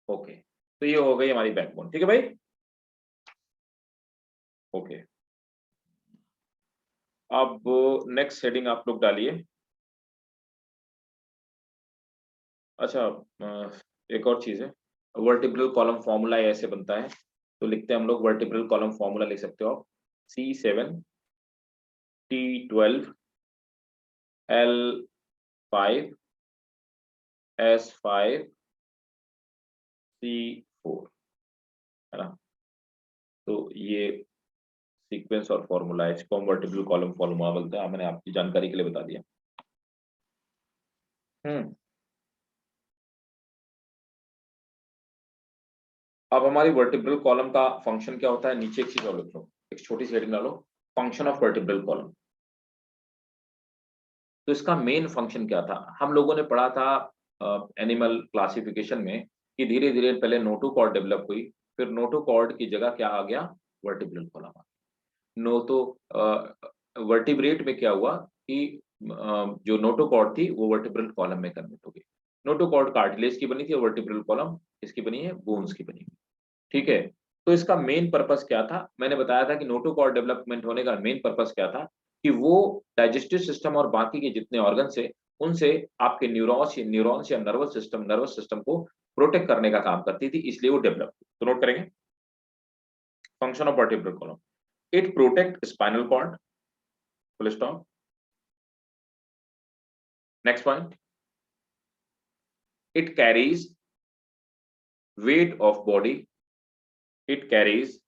Okay, तो ये हो गई हमारी बैकबोन। ठीक है भाई, ओके। अब नेक्स्ट हेडिंग आप लोग डालिए। अच्छा, एक और चीज है, वर्टिब्रल कॉलम फॉर्मूला ऐसे बनता है, तो लिखते हैं हम लोग, वर्टिब्रल कॉलम फॉर्मूला लिख सकते हो आप, C7T12 L5 S5 C4, है ना, तो ये सीक्वेंस और फॉर्मूला है, इसको हम वर्टिब्रल कॉलम फॉर्मूला बोलते हैं, मैंने आपकी जानकारी के लिए बता दिया। अब हमारी वर्टिब्रल कॉलम का फंक्शन क्या होता है, नीचे एक चीज और लिख लो, एक छोटी सी हेडिंग डालो, फंक्शन ऑफ वर्टिब्रल कॉलम। तो इसका मेन फंक्शन क्या था, हम लोगों ने पढ़ा था एनिमल क्लासिफिकेशन में, कि धीरे धीरे पहले नोटोकॉर्ड डेवलप हुई, फिर नोटोकॉर्ड की जगह क्या आ गया, वर्टिब्रल कॉलम आ गया। वर्टिब्रेट में क्या हुआ कि जो नोटोकॉर्ड थी वो वर्टिब्रल कॉलम में कन्वर्ट हो गई। नोटोकॉर्ड कार्टिलेज की बनी थी और वर्टिब्रल कॉलम इसकी बनी है, बोन्स की बनी हुई। ठीक है, तो इसका मेन पर्पस क्या था, मैंने बताया था कि नोटोकॉर्ड डेवलपमेंट होने का मेन पर्पस क्या था, कि वो डाइजेस्टिव सिस्टम और बाकी के जितने ऑर्गन से, उनसे आपके न्यूरॉन्स या नर्वस सिस्टम को प्रोटेक्ट करने का काम करती थी, इसलिए वो डेवलप। तो नोट करेंगे, function of vertebral column, it protect spinal cord, full stop. Next point, it carries weight of body, it carries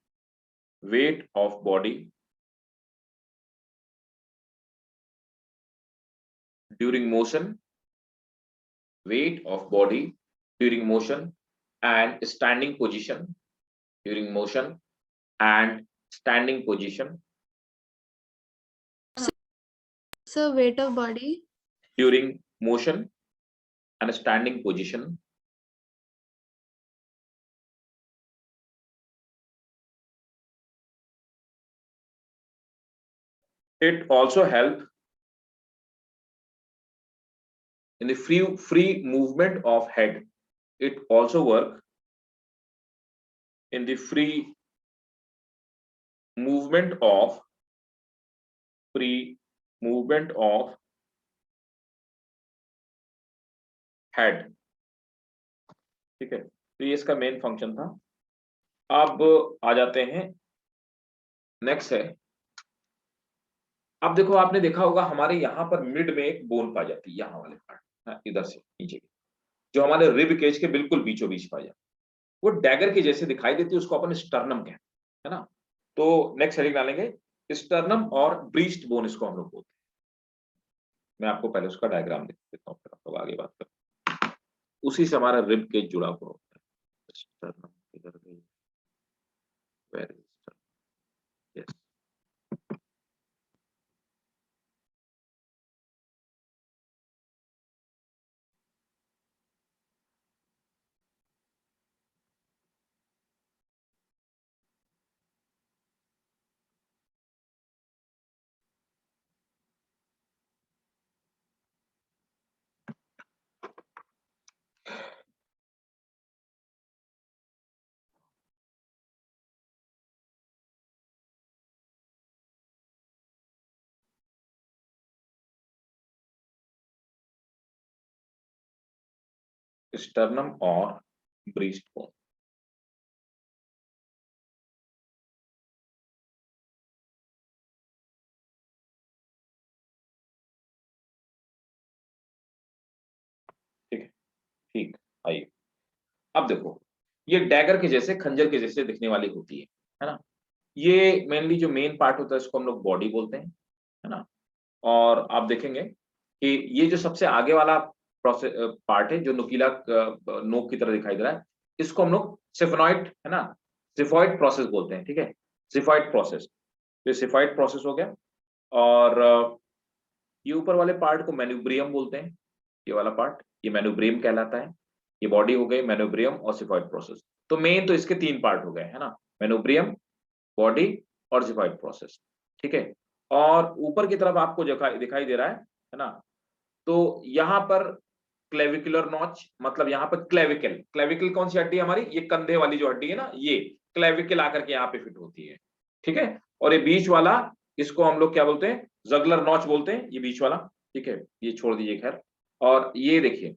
weight of body during motion weight of body during motion and standing position, during motion and standing position, So weight of body. during motion and standing position. It also help in the free movement of head. It also work in the free movement of head. ठीक है, तो ये इसका मेन फंक्शन था। अब आ जाते हैं, नेक्स्ट है, अब देखो आपने देखा होगा हमारे यहाँ पर मिड में एक बोन पाई जाती है, यहाँ वाले पार्ट, इधर से नीचे की, जो हमारे रिब केज के बिल्कुल बीचों बीच पाई जाती है, वो डैगर के जैसे दिखाई देती है, उसको अपन स्टर्नम कहते हैं, है ना। तो नेक्स्ट हेडिंग डालेंगे स्टर्नम और ब्रीस्ट बोन, इसको हम लोग बोलते हैं। मैं आपको पहले उसका डायग्राम देख देता हूँ, फिर आप लोग आगे बात करें। उसी से हमारा रिब केज जुड़ा हुआ होता है। स्टर्नम इधर गई, where is sternum, yes. Sternum और ब्रीस्ट बोन, ठीक है, ठीक। आइए अब देखो, ये डैगर के जैसे, खंजर के जैसे दिखने वाली होती है ना। ये मेनली जो मेन पार्ट होता है इसको हम लोग बॉडी बोलते हैं, है ना। और आप देखेंगे कि ये जो सबसे आगे वाला प्रोसेस पार्ट है, जो नुकीला नोक की तरह दिखाई दे रहा है, इसको हम लोग सिफोनॉइड, है ना, सिफॉइड प्रोसेस बोलते हैं। ठीक है, सिफॉइड प्रोसेस, तो सिफॉइड प्रोसेस हो गया। और ये ऊपर वाले पार्ट को मैन्यूब्रियम बोलते हैं, ये वाला पार्ट, ये मैन्यूब्रियम कहलाता है। ये बॉडी हो गई मैन्यूब्रियम और सिफॉइड प्रोसेस। तो मेन तो इसके तीन पार्ट हो गए, है ना, मैन्यूब्रियम, बॉडी और सिफॉइड प्रोसेस। ठीक है, और ऊपर की तरफ आपको दिखाई दे रहा है ना। तो यहाँ पर क्लेविकुलर नॉच, मतलब यहाँ पर क्लेविकल, क्लेविकल कौन सी हड्डी है हमारी, ये कंधे वाली जो हड्डी है ना, ये क्लेविकल आकर के यहाँ पे फिट होती है। ठीक है, और ये बीच वाला, इसको हम लोग क्या बोलते हैं, जगलर नॉच बोलते हैं, ये बीच वाला। ठीक है, ये छोड़ दीजिए खैर। और ये देखिए,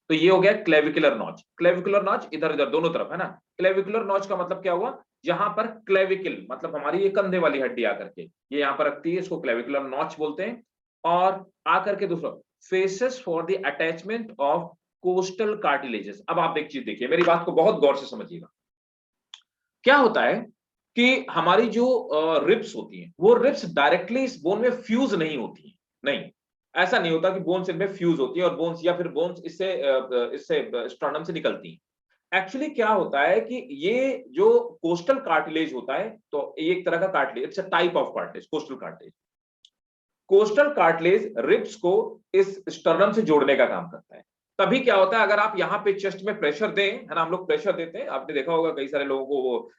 तो ये हो गया क्लेविकुलर नॉच। क्लेविकुलर नॉच इधर इधर दोनों तरफ, है ना। क्लेविकुलर नॉच का मतलब क्या हुआ, जहां पर क्लेविकल मतलब हमारी ये कंधे वाली हड्डी आकर के ये यहाँ पर रखती है, इसको क्लेविकुलर नॉच बोलते हैं। और आकर के दूसरा faces for the attachment of costal cartilages. अब आप एक चीज देखिए, मेरी बात को बहुत गौर से समझिएगा। क्या होता है कि हमारी जो रिब्स होती हैं, वो रिब्स डायरेक्टली इस बोन में फ्यूज नहीं होती हैं, नहीं, ऐसा नहीं होता कि बोन्स इनमें फ्यूज होती है और बोन्स या फिर बोन्स इससे इससे स्टर्नम से निकलती हैं। एक्चुअली क्या होता है कि ये जो कोस्टल कार्टिलेज होता है, तो एक तरह का cartilage, it's a type of cartilage, costal cartilage. Costal cartilage ribs को इस स्टर्नम से जोड़ने का काम करता है। तभी क्या होता है, अगर आप यहाँ पे चेस्ट में प्रेशर दें, है ना, हम लोग प्रेशर देते हैं, आपने देखा होगा कई सारे लोगों को वो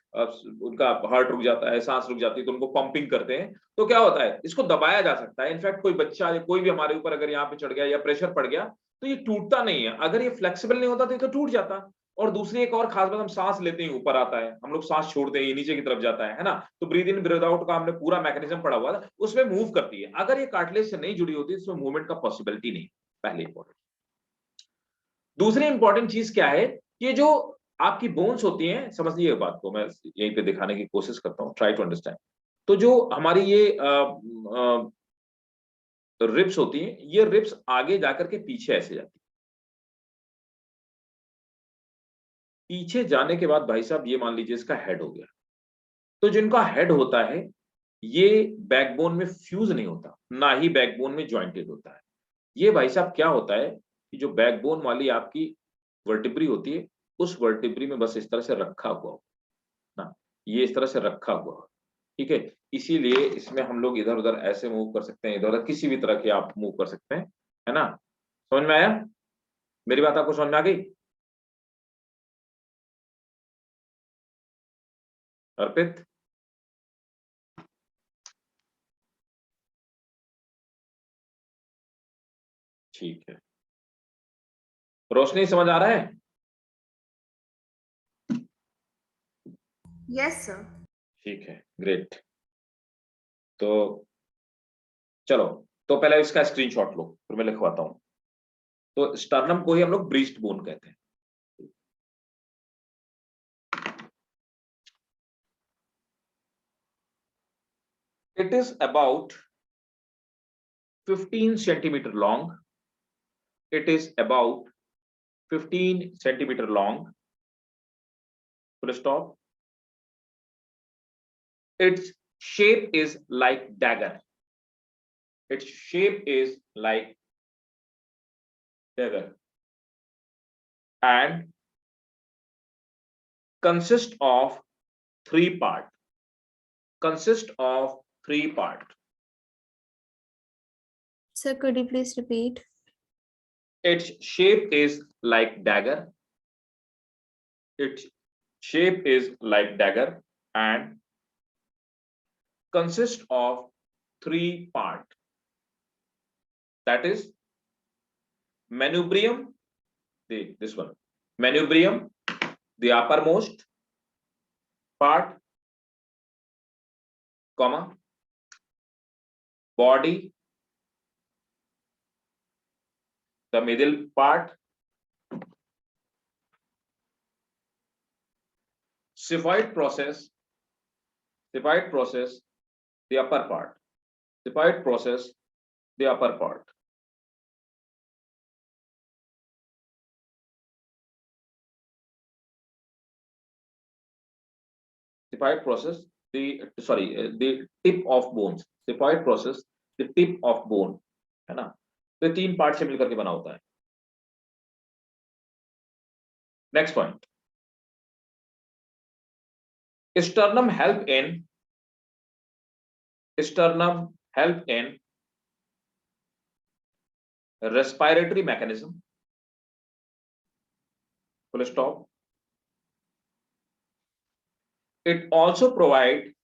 उनका हार्ट रुक जाता है, सांस रुक जाती है, तो उनको पंपिंग करते हैं। तो क्या होता है, इसको दबाया जा सकता है। इनफैक्ट कोई बच्चा या कोई भी हमारे ऊपर अगर यहाँ पे चढ़ गया या प्रेशर पड़ गया, तो ये टूटता नहीं है। अगर ये फ्लेक्सिबल नहीं होता तो ये तो टूट जाता। और दूसरी एक और खास बात, हम सांस लेते हैं ऊपर आता है, हम लोग सांस छोड़ते हैं नीचे की तरफ जाता है ना। तो ब्रीद इन ब्रीद आउट का हमने पूरा मैकेनिज्म पढ़ा हुआ था, उसमें मूव करती है। अगर ये कार्टिलेज से नहीं जुड़ी होती इसमें मूवमेंट का पॉसिबिलिटी नहीं। पहले इंपॉर्टेंट। दूसरी इंपॉर्टेंट चीज क्या है, ये जो आपकी बोन्स होती हैं, समझ लीजिए बात को, मैं यहीं पे दिखाने की कोशिश करता हूँ, ट्राई टू अंडरस्टैंड। तो जो हमारी ये रिब्स होती हैं, ये रिब्स आगे जाकर के पीछे ऐसे जाती है। पीछे जाने के बाद भाई साहब, ये मान लीजिए इसका हेड हो गया। तो जिनका हेड होता है, ये बैकबोन में फ्यूज नहीं होता, ना ही बैकबोन में ज्वाइंटेड होता है। ये भाई साहब क्या होता है, कि जो बैकबोन वाली आपकी वर्टिब्री होती है, उस वर्टिब्री में बस इस तरह से रखा हुआ हो ना, ये इस तरह से रखा हुआ हो, ठीक है। इसीलिए इसमें हम लोग इधर उधर ऐसे मूव कर सकते हैं, इधर उधर किसी भी तरह के आप मूव कर सकते हैं, है ना। समझ में आया? मेरी बात आपको समझ में आ गई? अर्पित, ठीक है। रोशनी समझ आ रहा है? Yes, sir. ठीक है, ग्रेट। तो चलो, तो पहले इसका स्क्रीनशॉट लो, फिर मैं लिखवाता हूं। तो स्टर्नम को ही हम लोग ब्रीस्ट बोन कहते हैं। It is about 15 centimeter long. It is about 15 centimeter long. Full stop. Its shape is like dagger. Its shape is like dagger and consists of three parts. Consists of three parts. Sir, could you please repeat? Its shape is like dagger. Its shape is like dagger and consists of three parts. That is manubrium, this one, manubrium, the uppermost part, comma, body, the middle part, xiphoid process, the upper part, xiphoid process, the upper part. Xiphoid process, the tip of bones. Xiphoid process, the tip of bone, है ना। तो तीन पार्ट से मिलकर के बना होता है। Next point, sternum help in respiratory mechanism, full stop. It also provide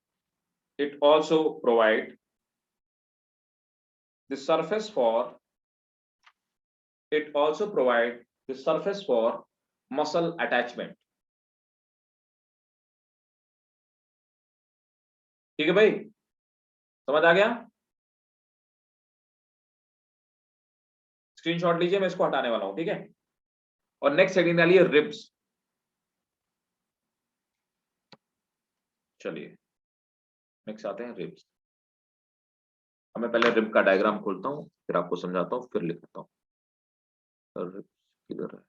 the surface for muscle attachment. ठीक है भाई, समझ आ गया? स्क्रीनशॉट लीजिए, मैं इसको हटाने वाला हूं, ठीक है। और नेक्स्ट हेडिंग डालिए रिब्स। चलिए नेक्स्ट आते हैं रिब्स। अब मैं पहले रिब का डायग्राम खोलता हूं, फिर आपको समझाता हूं, फिर लिखता हूं। रिब्स किधर है?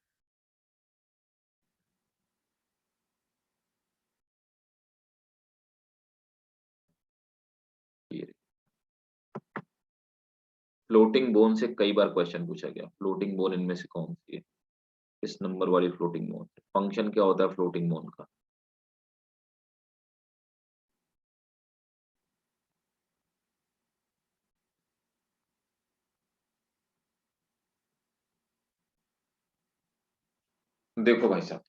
ये फ्लोटिंग बोन से कई बार क्वेश्चन पूछा गया। फ्लोटिंग बोन इनमें से कौन सी है? इस नंबर वाली फ्लोटिंग बोन। फंक्शन क्या होता है फ्लोटिंग बोन का? देखो भाई साहब,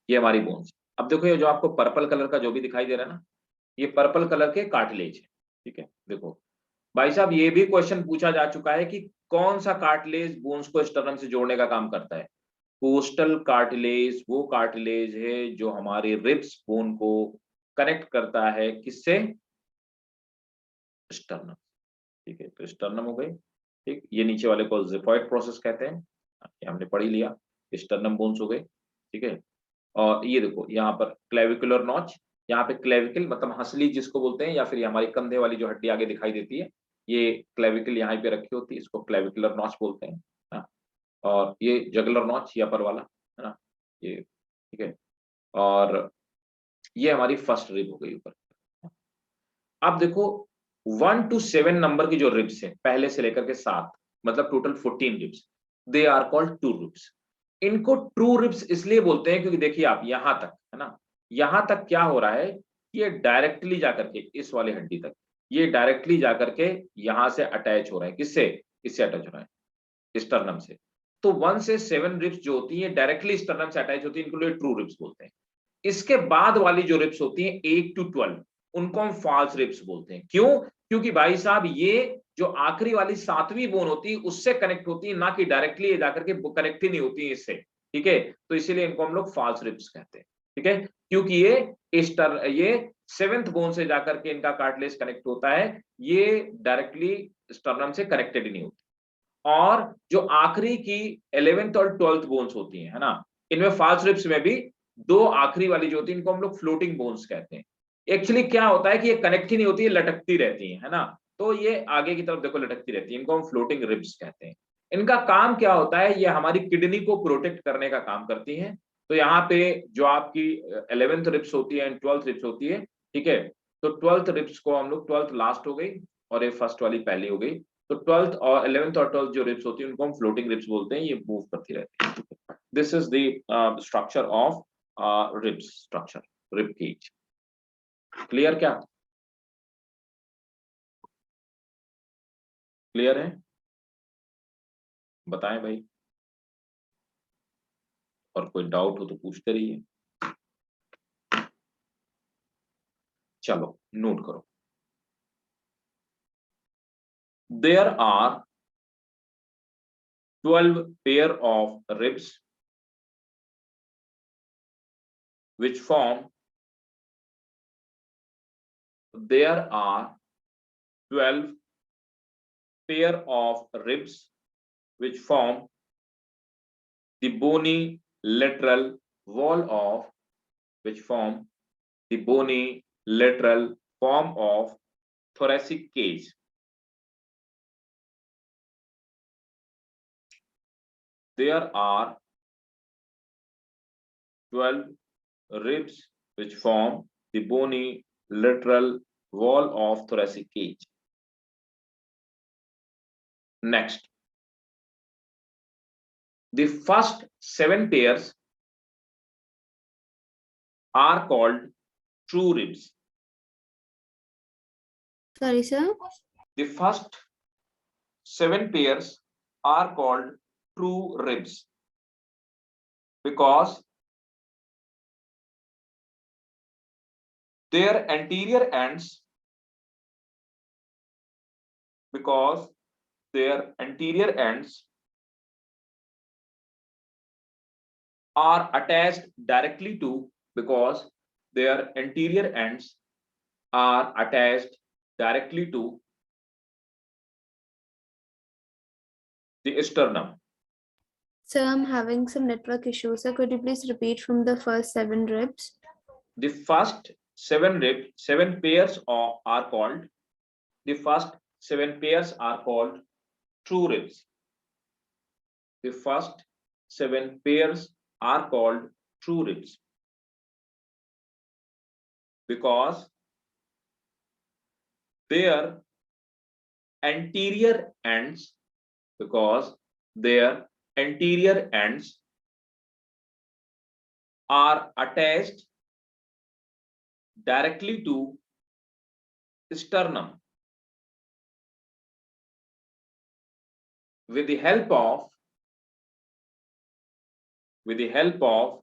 ये हमारी बोन्स। अब देखो, ये जो आपको पर्पल कलर का जो भी दिखाई दे रहा है ना, ये पर्पल कलर के कार्टिलेज है, ठीक है। देखो भाई साहब, ये भी क्वेश्चन पूछा जा चुका है कि कौन सा कार्टिलेज बोन्स को स्टर्नम से जोड़ने का काम करता है। कोस्टल कार्टिलेज वो कार्टिलेज है जो हमारे रिब्स बोन को कनेक्ट करता है, किससे? स्टर्नम, ठीक है। तो स्टर्नम हो गई, ठीक। ये नीचे वाले को ज़िफॉइड प्रोसेस कहते हैं, ये हमने पढ़ ही लिया। स्टर्नम बोन्स हो गए, ठीक है। और ये देखो यहाँ पर क्लेविकुलर नॉच, यहाँ पे क्लेविकल मतलब हंसली जिसको बोलते हैं, या फिर ये हमारी कंधे वाली जो हड्डी आगे दिखाई देती है, ये क्लेविकल यहाँ पे रखी होती है, इसको क्लेविकुलर नॉच बोलते हैं, हाँ। और ये जगुलर नॉच या पर वाला, है ना, ये, ठीक है। और ये हमारी फर्स्ट रिब हो गई ऊपर। अब देखो 1 to 7 नंबर की जो रिब्स है, पहले से लेकर के 7, मतलब total 14 ribs. They are called true ribs. इनको ट्रू रिब्स इसलिए बोलते हैं क्योंकि देखिए आप यहां तक है ना, यहां तक क्या हो रहा है, ये डायरेक्टली जाकर के इस वाली हड्डी तक, ये डायरेक्टली जाकर के यहां से अटैच हो रहे हैं, किससे, इससे अटैच हो रहे हैं, स्टर्नम से। तो 1 से 7 रिब्स जो होती है डायरेक्टली स्टर्नम से अटैच होती है, इनको ट्रू रिब्स बोलते हैं। इसके बाद वाली जो रिब्स होती हैं 8 to 12, उनको हम फॉल्स रिब्स बोलते हैं। क्यों? क्योंकि भाई साहब ये जो आखिरी वाली 7वीं बोन होती है उससे कनेक्ट होती है, ना कि डायरेक्टली ये जाकर के कनेक्ट ही नहीं होती है इससे, ठीक है। तो इसीलिए इनको हम लोग फॉल्स रिब्स कहते हैं, ठीक है, क्योंकि ये 7th बोन से जाकर के इनका कार्टिलेज कनेक्ट होता है, ये डायरेक्टली स्टर्नम से कनेक्टेड ही नहीं होती। और जो आखिरी की 11th और 12th बोन्स होती है ना, इनमें फॉल्स रिब्स में भी दो आखिरी वाली जो होती है इनको हम लोग फ्लोटिंग बोन्स कहते हैं। एक्चुअली क्या होता है कि ये कनेक्ट ही नहीं होती है, लटकती रहती है ना, तो ये आगे की तरफ देखो लटकती रहती है, इनको हम फ्लोटिंग रिब्स कहते हैं। इनका काम क्या होता है, ये हमारी किडनी को प्रोटेक्ट करने का काम करती हैं। तो यहाँ पे जो आपकी 11th रिब्स होती है एंड 12th रिब्स होती है, ठीक है, तो 12th रिब्स को हम लोग, 12th लास्ट हो गई और ये फर्स्ट वाली पहली हो गई, तो 12th और 11th और 12th जो रिब्स होती है उनको हम फ्लोटिंग रिब्स बोलते हैं, ये मूव करती रहती है। This is the structure of ribs structure, rib cage. Clear क्या? क्लियर है? बताएं भाई, और कोई डाउट हो तो पूछते रहिए। चलो नोट करो, there are 12 pair of ribs which form, there are 12 pair of ribs which form the bony lateral wall of, which form the bony lateral form of thoracic cage. There are 12 ribs which form the bony lateral wall of thoracic cage. Next, the first 7 pairs are called true ribs. Sorry, sir. The first 7 pairs are called true ribs because their anterior ends, are attached directly to, because their anterior ends are attached directly to the sternum. Sir, I'm having some network issues. Sir, could you please repeat from the first 7 ribs? The first 7 pairs are called, the first 7 pairs are called true ribs. The first 7 pairs are called true ribs because their anterior ends, are attached directly to sternum with the help of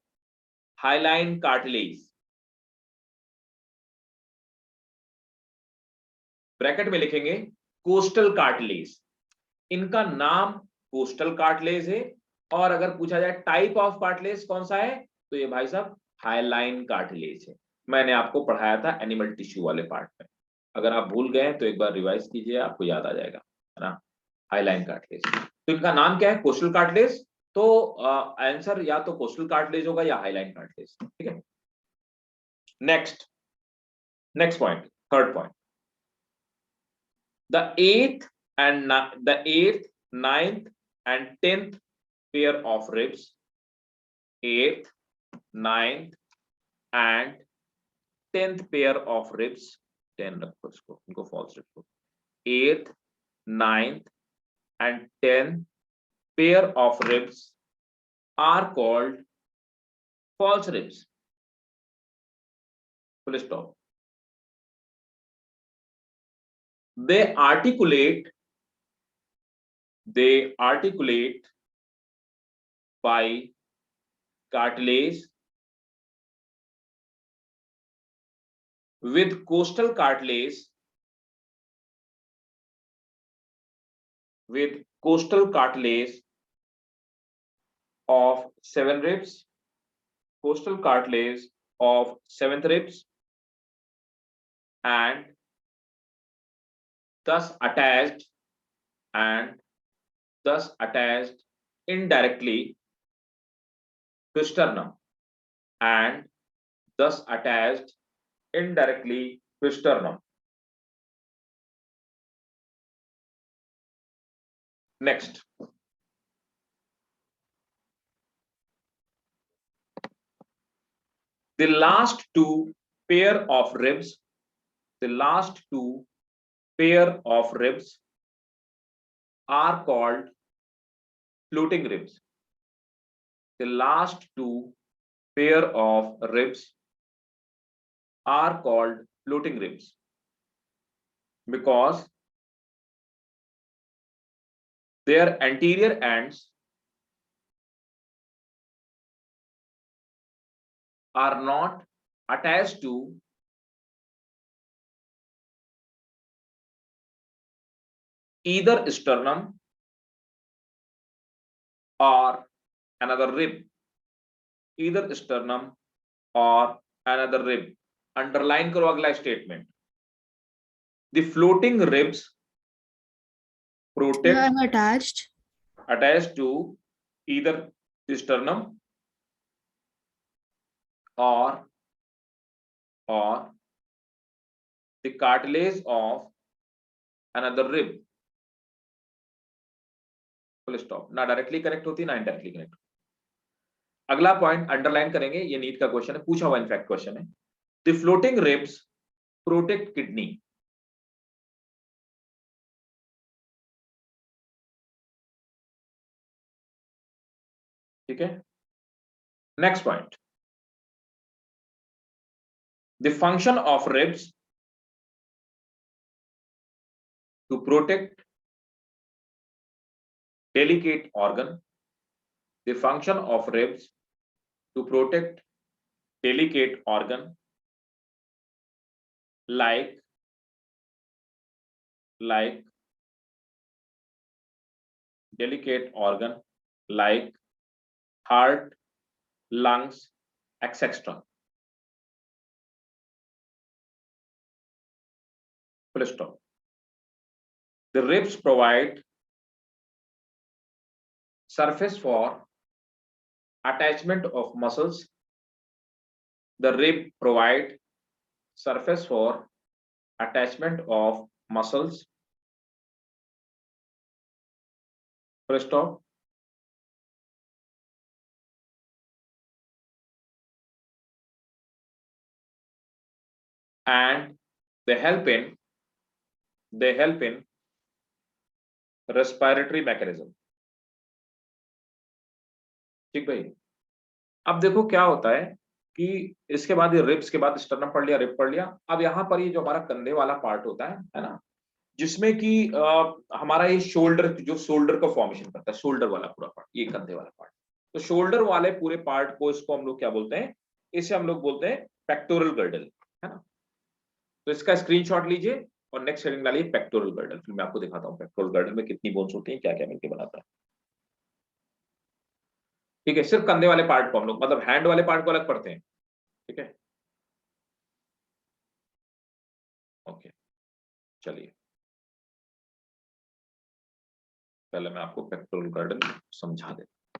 hyaline cartilage. Bracket में लिखेंगे कोस्टल कार्टिलेज, इनका नाम कोस्टल कार्टिलेज है। और अगर पूछा जाए टाइप ऑफ कार्टिलेज कौन सा है, तो ये भाई साहब हाइलाइन कार्टिलेज है। मैंने आपको पढ़ाया था एनिमल टिश्यू वाले पार्ट में, अगर आप भूल गए तो एक बार रिवाइज कीजिए, आपको याद आ जाएगा, है ना, हाइलाइन कार्टिलेज। तो इनका नाम क्या है, कोस्टल कार्टिलेज। तो आंसर या तो कोस्टल कार्टिलेज होगा या हाइलाइन कार्टिलेज, ठीक है। Next point, third point, the 8th, 9th and 10th pair of ribs, 8th, 9th and 10th pair of ribs, 10 रखो इसको, इनको false रखो, 8th, 9th and 10th pair of ribs are called false ribs. Full stop. They articulate by cartilage with costal cartilage of seven ribs, costal cartilage of seventh ribs, and thus attached indirectly to sternum, and thus attached indirectly to sternum. Next, the last two pair of ribs are called floating ribs. The last two pair of ribs are called floating ribs because their anterior ends are not attached to either sternum or another rib. Either sternum or another rib. Underline करो अगला statement. The floating ribs protect attached to either the sternum or the cartilage of another rib. Full stop. ना डायरेक्टली करेक्ट होती ना इनडायरेक्टली करेक्ट. अगला पॉइंट अंडरलाइन करेंगे, ये नीट का क्वेश्चन है, पूछा हुआ इनफैक्ट क्वेश्चन है. The floating ribs protect kidney. ठीक है. Next point, the function of ribs to protect delicate organ. The function of ribs to protect delicate organ like delicate organ like heart, lungs, etc. Full stop. The ribs provide surface for attachment of muscles. The rib provide surface for attachment of muscles. Full stop. And they help in respiratory mechanism. ठीक भाई. अब देखो क्या होता है कि इसके बाद ये रिब्स के बाद स्टर्नम पढ़ लिया, रिब पढ़ लिया. अब यहाँ पर ये जो हमारा कंधे वाला पार्ट होता है ना, जिसमें कि हमारा ये शोल्डर, जो शोल्डर का फॉर्मेशन करता है, शोल्डर वाला पूरा पार्ट, ये कंधे वाला पार्ट. तो शोल्डर वाले पूरे पार्ट को, इसको हम लोग क्या बोलते हैं, इसे हम लोग बोलते हैं पेक्टोरल गर्डल, है ना. तो इसका स्क्रीनशॉट लीजिए और नेक्स्ट हेडिंग डालिए पेक्टोरल गर्डल. फिर मैं आपको दिखाता हूँ पेक्टोरल गर्डल में कितनी बोन्स होती हैं, क्या क्या मिलकर बनाता है. ठीक है. सिर्फ कंधे वाले पार्ट को हम लोग, मतलब हैंड वाले पार्ट को अलग पढ़ते हैं. ठीक है. ओके, चलिए पहले मैं आपको पेक्टोरल गर्डल समझा देता.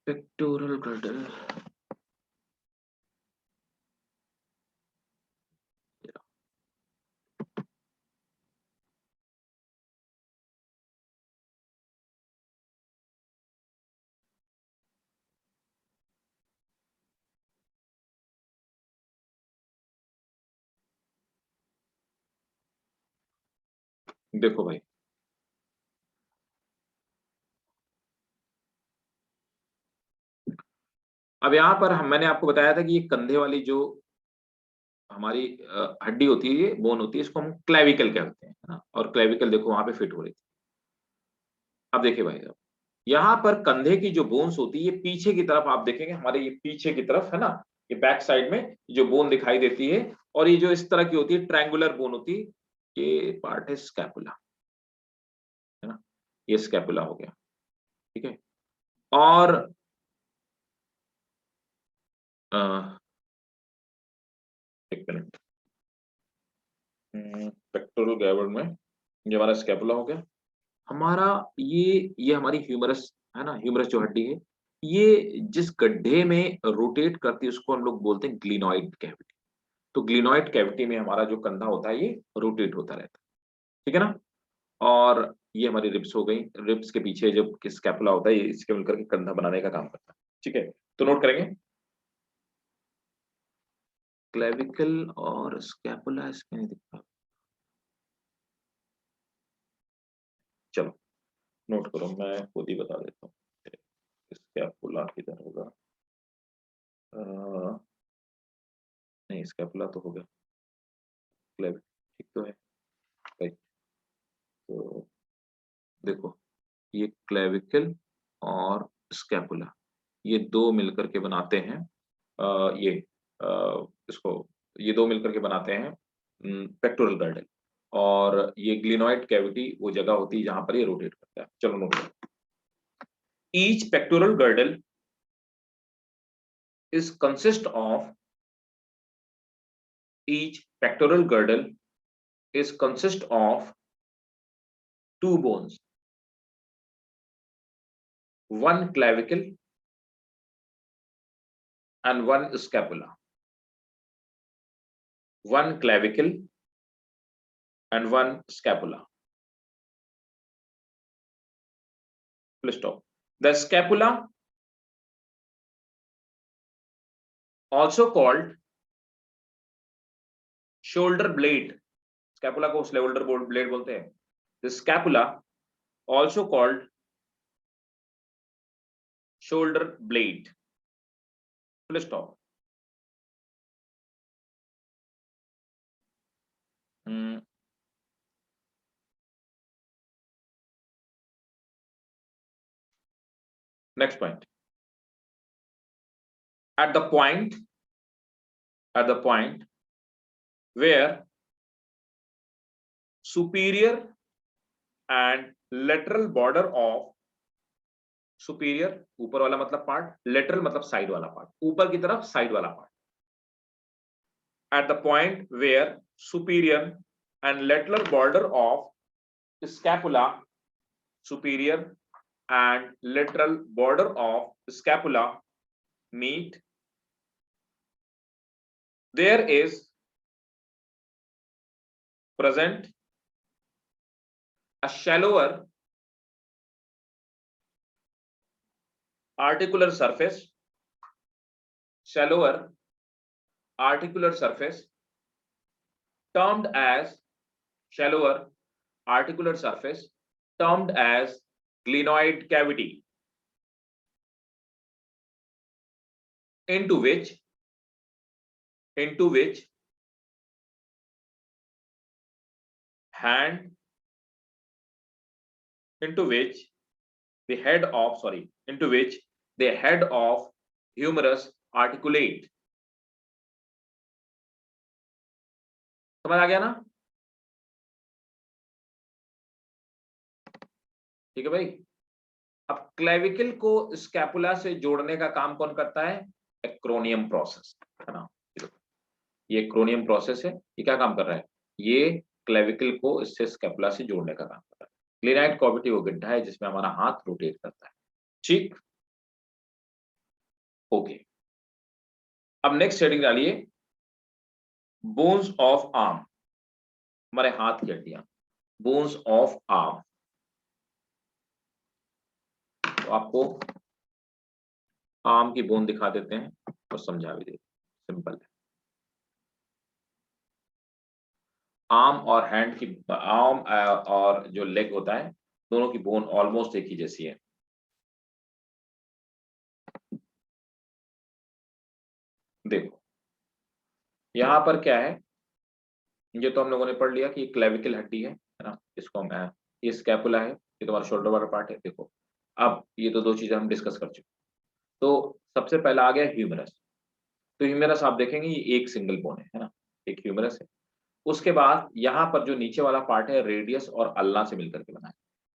पेक्टोरल गर्डल देखो भाई, अब यहाँ पर मैंने आपको बताया था कि ये कंधे वाली जो हमारी हड्डी होती है, ये बोन होती है, इसको हम क्लेविकल कहते हैं, है ना। और क्लेविकल देखो वहां पे फिट हो रही थी। अब देखिए भाई साहब, यहाँ पर कंधे की जो बोन्स होती है, ये पीछे की तरफ आप देखेंगे, हमारे ये पीछे की तरफ है ना, ये बैक साइड में जो बोन दिखाई देती है, और ये जो इस तरह की होती है ट्रायंगुलर बोन होती है, ये पार्ट है स्कैपुला, है ना। ये स्कैपुला हो गया, ठीक है। और एक मिनट, पेक्टोरल गैवर्ड में ये हमारा स्कैपुला हो गया। हमारा ये हमारी ह्यूमरस है ना, ह्यूमरस जो हड्डी है, ये जिस गड्ढे में रोटेट करती है उसको हम लोग बोलते हैं ग्लिनॉइड कैविटी। तो ग्लिनॉइड कैविटी में हमारा जो कंधा होता है ये रोटेट होता रहता है, ठीक है ना। और ये हमारी रिब्स हो गई, रिब्स के पीछे जो स्कैपुला होता है, ये इसके मिलकर के कंधा बनाने का काम करता है, ठीक है। तो नोट करेंगे, क्लेविकल और स्कैपुला इसमें नहीं दिखता। चलो नोट करो, मैं खुद ही बता देता हूँ। स्कैपुला किधर होगा? नहीं, स्कैपुला तो हो गया, क्लेविकल ठीक तो है, राइट। तो देखो, ये क्लेविकल और स्कैपुला, ये दो मिलकर के बनाते हैं ये इसको, ये दो मिलकर के बनाते हैं पेक्टोरल गर्डल। और ये ग्लिनॉइड कैविटी वो जगह होती है जहां पर ये रोटेट करता है। चलो नोट करो, each pectoral girdle is consist of each pectoral girdle is consist of two bones, one clavicle and one scapula, one clavicle and one scapula. Full stop. The scapula, also called shoulder blade, scapula को shoulder blade बोलते हैं। The scapula, also called shoulder blade. Full stop. Next point. At the point where superior and lateral border of superior, ऊपर वाला मतलब पार्ट, lateral मतलब साइड वाला पार्ट, ऊपर की तरफ साइड वाला part. At the point where superior and lateral border of scapula, superior and lateral border of scapula meet, there is present a shallower articular surface, termed as shallower articular surface termed as glenoid cavity, into which the head of humerus articulate. समझ आ गया ना? ठीक है भाई। अब क्लेविकल को स्कैपुला से जोड़ने का काम कौन करता है? एक्रोनियम प्रोसेस, है ना। ये एक्रोनियम प्रोसेस है, ये क्या काम कर रहा है? ये क्लेविकल को इससे स्कैपुला से जोड़ने का काम कर रहा है। ग्लिनॉइड कैविटी वो गड्ढा है जिसमें हमारा हाथ रोटेट करता है, ठीक। ओके, अब नेक्स्ट हेडिंग डालिए, बोन्स ऑफ आर्म, हमारे हाथ की हड्डियां, बोन्स ऑफ आर्म। तो आपको आर्म की बोन दिखा देते हैं और समझा भी देते हैं, सिंपल है। आर्म और हैंड की, आर्म और जो लेग होता है, दोनों की बोन ऑलमोस्ट एक ही जैसी है। देखो यहाँ पर क्या है, ये तो हम लोगों ने पढ़ लिया कि क्लेविकल हड्डी है ना, इसको हम ये स्कैपुला है, ये तुम्हारा शोल्डर वाला पार्ट है। देखो अब ये तो दो चीजें हम डिस्कस कर चुके। तो सबसे पहला आ गया ह्यूमरस। तो ह्यूमरस आप देखेंगे ये एक सिंगल बोन है ना, एक ह्यूमरस है। उसके बाद यहाँ पर जो नीचे वाला पार्ट है रेडियस और अल्ना से मिलकर के बना है।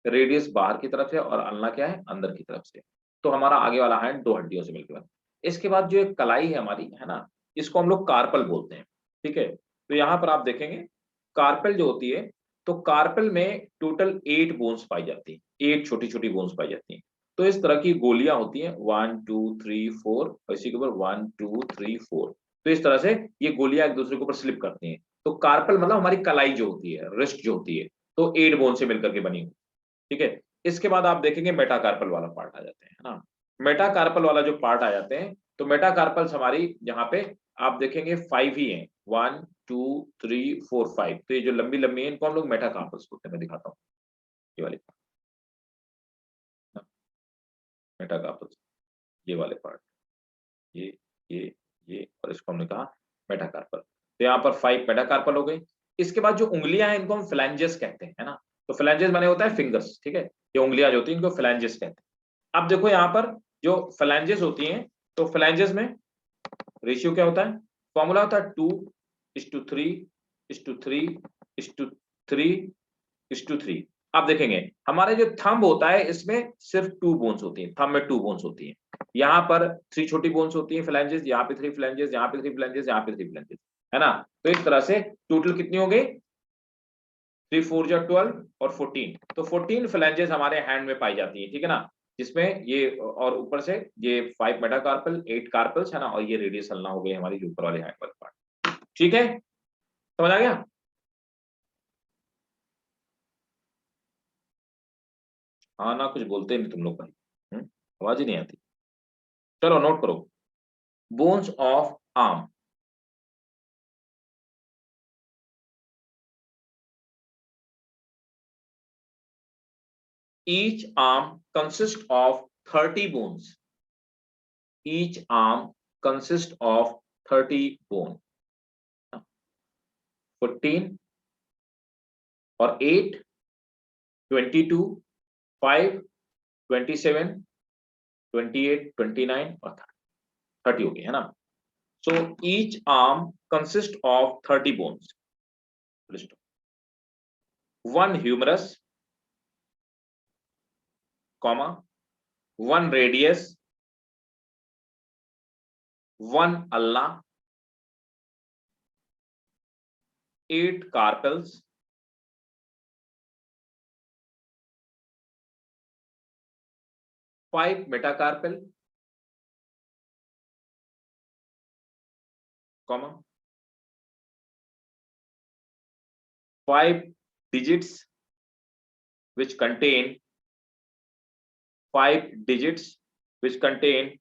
रेडियस बाहर की तरफ है और अल्ना क्या है, अंदर की तरफ से। तो हमारा आगे वाला हैंड दो हड्डियों से मिलकर बना है। इसके बाद जो एक कलाई है हमारी, है ना, इसको हम लोग कार्पल बोलते हैं। ठीक है, तो यहाँ पर आप देखेंगे कार्पल जो होती है, तो कार्पल में टोटल 8 बोन्स पाई जाती है, 8 छोटी छोटी बोन्स पाई जाती हैं। तो इस तरह की गोलियां होती हैं 1 2 3 4, और इसी के ऊपर 1 2 3 4। तो इस तरह से ये गोलियां एक दूसरे के ऊपर स्लिप करती हैं। तो कार्पल मतलब हमारी कलाई जो होती है, रिस्ट जो होती है, तो 8 बोन से मिलकर के बनी हुई। ठीक है, इसके बाद आप देखेंगे मेटाकार्पल वाला पार्ट आ जाते हैं, है ना। मेटाकार्पल वाला जो पार्ट आ जाते हैं, तो मेटाकार्पल्स हमारी यहाँ पे आप देखेंगे 5 ही हैं, 1 2 3 4 5। तो ये जो लंबी लंबी है इनको हम लोग मेटाकार्पल्स बोलते हैं। मैं दिखाता हूँ ये वाले मेटाकार्पल्स, ये वाले पार्ट, ये ये ये, और इसको हमने कहा मेटाकार्पल। तो यहाँ पर 5 मेटाकार्पल हो गए। इसके बाद जो उंगलियां हैं इनको हम फ्लैंजेस कहते हैं, है ना। तो फ्लैंजेस माने होता है फिंगर्स। ठीक है, ये उंगलियां जो होती हैं इनको फ्लैंजेस कहते हैं। अब देखो यहाँ पर जो फ्लैंजेस होती हैं, तो फ्लैंजेस में रेशियो क्या होता है, फॉर्मूला होता है 2:3:3:3:3:3। आप देखेंगे हमारे जो थंब होता है इसमें सिर्फ 2 बोन्स होती हैं, थंब में 2 बोन्स होती हैं। यहाँ पर 3 छोटी बोन्स होती हैं फ्लैंजेस, यहाँ पे 3 फ्लैंजेस, यहाँ पे 3 फ्लैंजेस, यहाँ पे 3 फ्लैंजेस, है ना। तो इस तरह से टोटल कितनी हो गई, 3 4 जा 12 और 14। तो 14 फ्लैंजेस हमारे हैंड में पाई जाती है। ठीक है ना, जिसमें ये और ऊपर से ये 5 मेटाकार्पल, 8 कार्पल्स, है ना, और ये रेडियस अल्ना हो गई हमारी जो ऊपर वाले हैंड वाले पार्ट। ठीक है, समझ आ गया। हाँ ना, कुछ बोलते नहीं तुम लोग भाई, आवाज ही नहीं आती। चलो नोट करो, bones of arm. Each arm consists of 30 bones. Each arm consists of 30 bone. 14 और 8, 22, 5, 27, 28, 29 और 30 हो गए, है ना। So each arm consists of 30 bones. One humerus, comma, one radius, one ulna, 8 carpels, 5 metacarpal, comma, 5 digits which contain 5 digits which contain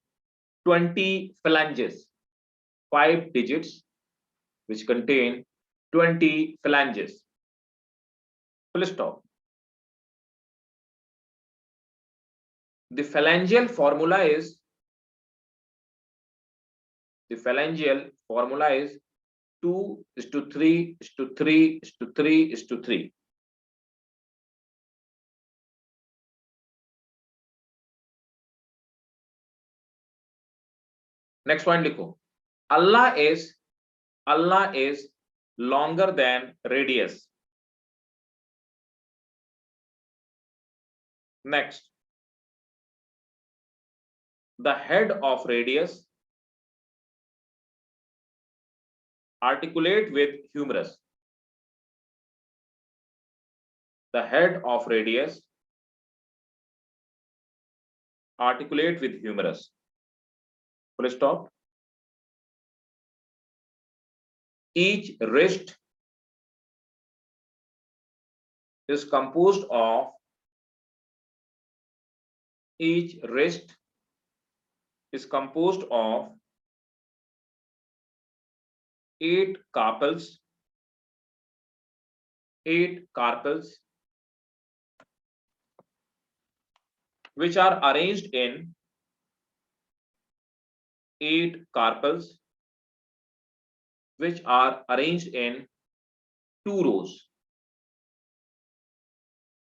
20 phalanges. 5 digits which contain 20 phalanges. Full stop. The phalangeal formula is 2:3:3:3:3:3. Next point लिखो, Allah is longer than radius. Next, the head of radius articulate with humerus. The head of radius articulate with humerus. Full stop. Each wrist is composed of 8 carpals, 8 carpals which are arranged in 8 carpals which are arranged in 2 rows.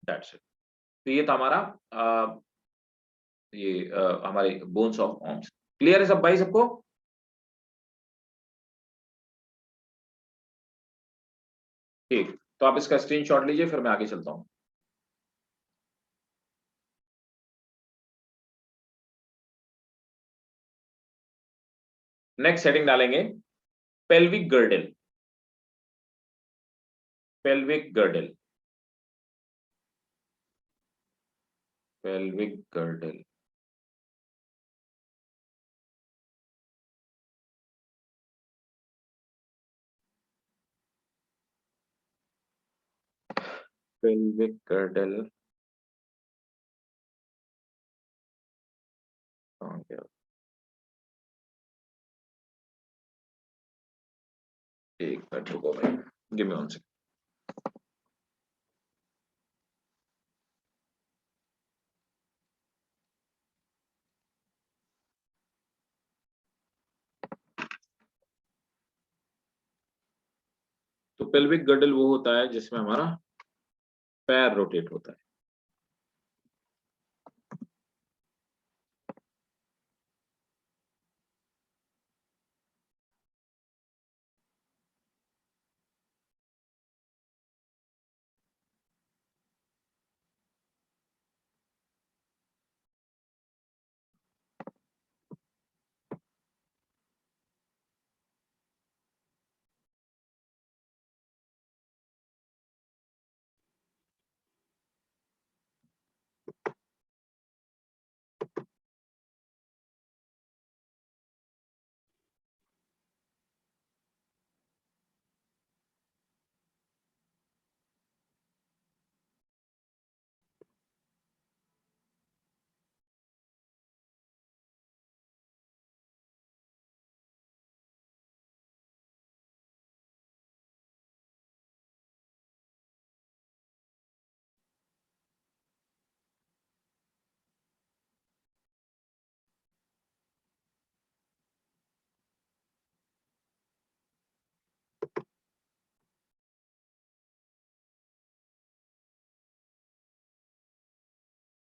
That's it. तो ये था हमारा हमारे बोन्स ऑफ आर्म्स। क्लियर है सब भाई सबको? ठीक, तो आप इसका स्क्रीनशॉट लीजिए, फिर मैं आगे चलता हूं। नेक्स्ट हेडिंग डालेंगे pelvic girdle. Pelvic girdle, pelvic girdle. Pelvic girdle एक मिनट रुको भाई, गिव मी वन सेकंड। तो पेल्विक गर्डल वो होता है जिसमें हमारा पैर रोटेट होता है।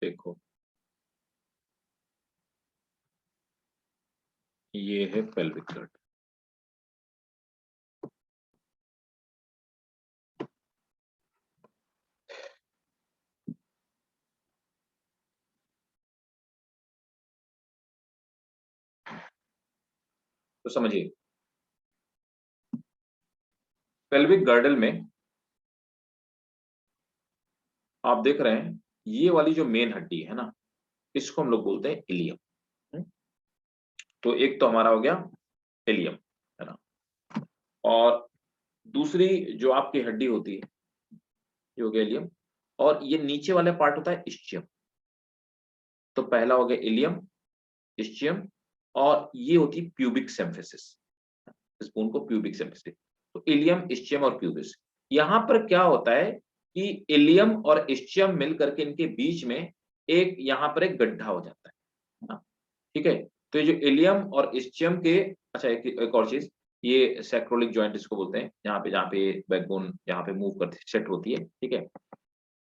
देखो ये है पेल्विक गर्डल। तो समझिए पेल्विक गर्डल में आप देख रहे हैं ये वाली जो मेन हड्डी है ना, इसको हम लोग बोलते हैं इलियम। तो एक तो हमारा हो गया इलियम, है ना, और दूसरी जो आपकी हड्डी होती है ये हो गया इलियम, और ये नीचे वाला पार्ट होता है इस्चियम। तो पहला हो गया इलियम, इस्चियम, और ये होती है प्यूबिक सिम्फिसिस। इस बोन को प्यूबिक सिम्फिसिस। तो इलियम, इस्चियम और प्यूबिस। यहां पर क्या होता है कि इलियम और इस्चियम मिल करके इनके बीच में एक यहां पर एक गड्ढा हो जाता है ना, ठीक है। तो ये जो इलियम और इस्चियम के, अच्छा एक और चीज, ये सैक्रोलिक जॉइंट इसको बोलते हैं, जहाँ पे बैकबोन यहाँ पे मूव करती सेट होती है, ठीक है।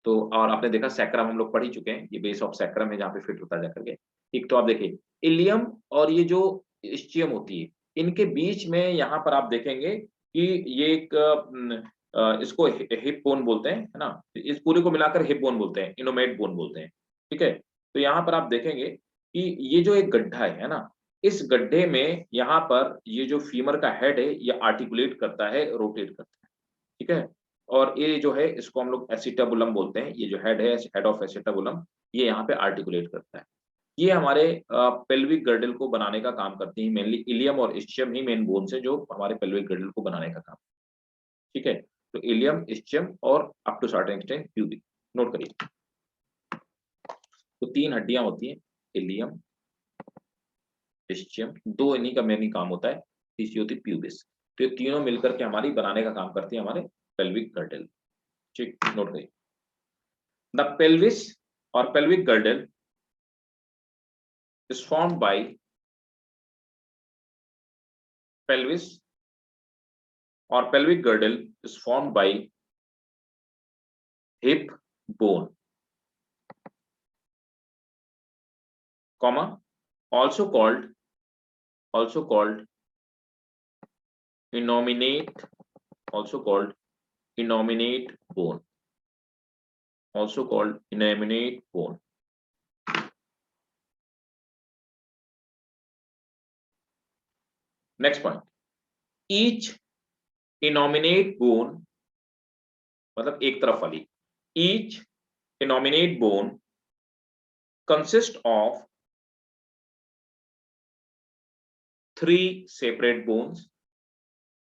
तो और आपने देखा सैक्रम हम लोग पढ़ ही चुके हैं, ये बेस ऑफ सैक्रम है जहाँ पे फिट होता है जाकर के, ठीक। तो आप देखिए इलियम और ये जो इस्चियम होती है, इनके बीच में यहाँ पर आप देखेंगे कि ये एक इसको हिप बोन बोलते हैं, है ना, इस पूरे को मिलाकर हिप बोन बोलते हैं, इनोमेट बोन बोलते हैं, ठीक है। तो यहाँ पर आप देखेंगे कि ये जो एक गड्ढा है ना, इस गड्ढे में यहाँ पर ये जो फीमर का हेड है ये आर्टिकुलेट करता है, रोटेट करता है, ठीक है। और ये जो है इसको हम लोग एसिटाबुलम बोलते हैं, ये जो हेड है, हेड ऑफ एसिटाबुलम, ये यहाँ पे आर्टिकुलेट करता है। ये हमारे पेल्विक गर्डल को बनाने का काम करती है। मेनली इलियम और इस्चियम ही मेन बोन्स है जो हमारे पेल्विक गर्डल को बनाने का काम, ठीक है। तो इलियम, इस्चियम और up to certain extent pubic, note करिए। तो 3 हड्डियां होती हैं, इलियम, इस्चियम, 2 इन्हीं का मेनली काम होता है, तीसरी होती है प्यूबिस। तो ये तीनों मिलकर के हमारी बनाने का काम करती है हमारे पेल्विक गर्डल, ठीक, नोट करिए। द पेल्विस और pelvic girdle is formed by pelvis or pelvic girdle is formed by hip bone, comma, also called innominate, also called innominate bone, also called innominate bone. Next point, each innominate bone, मतलब एक तरफ वाली, each innominate bone consists of 3 separate bones.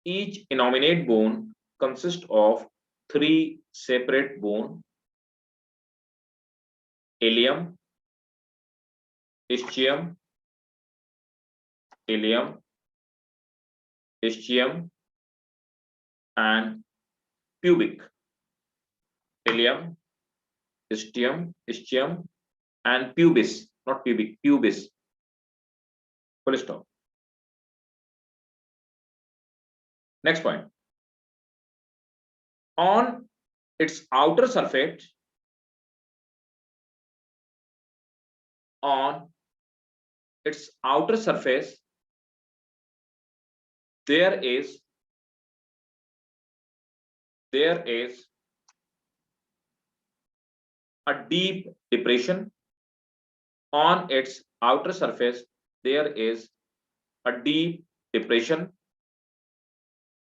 Each innominate bone consists of 3 separate bone: ilium, ischium, ilium, ischium, and pubic. Ilium, ischium, and pubis, not pubic, pubis. Full stop. Next point. On its outer surface, there is a deep depression. On its outer surface, there is a deep depression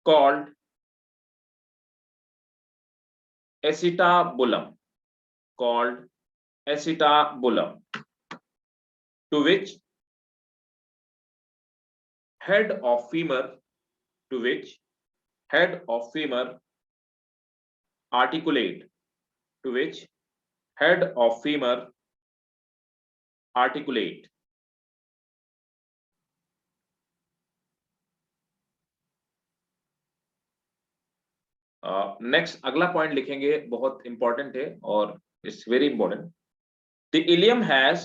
called acetabulum, to which head of femur articulate, next अगला पॉइंट लिखेंगे, बहुत इंपॉर्टेंट है और it's very important. The ilium has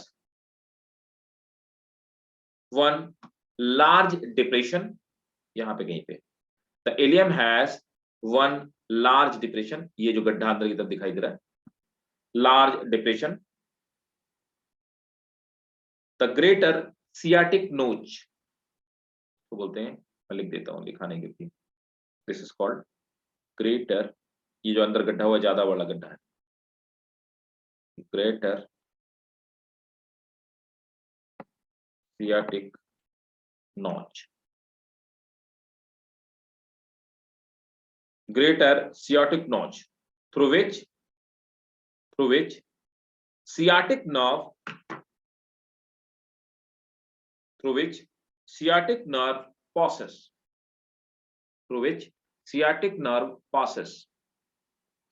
one large depression, यहां पे कहीं पे the ilium has one large depression, ये जो गड्ढा अंदर की तरफ दिखाई दे रहा है, large depression. The greater sciatic नोच तो बोलते हैं, मैं लिख देता हूं दिखाने के लिए, दिस इज कॉल्ड ग्रेटर, ये जो अंदर गड्ढा हुआ ज्यादा वाला गड्ढा है, greater sciatic notch, greater sciatic notch through which sciatic nerve passes,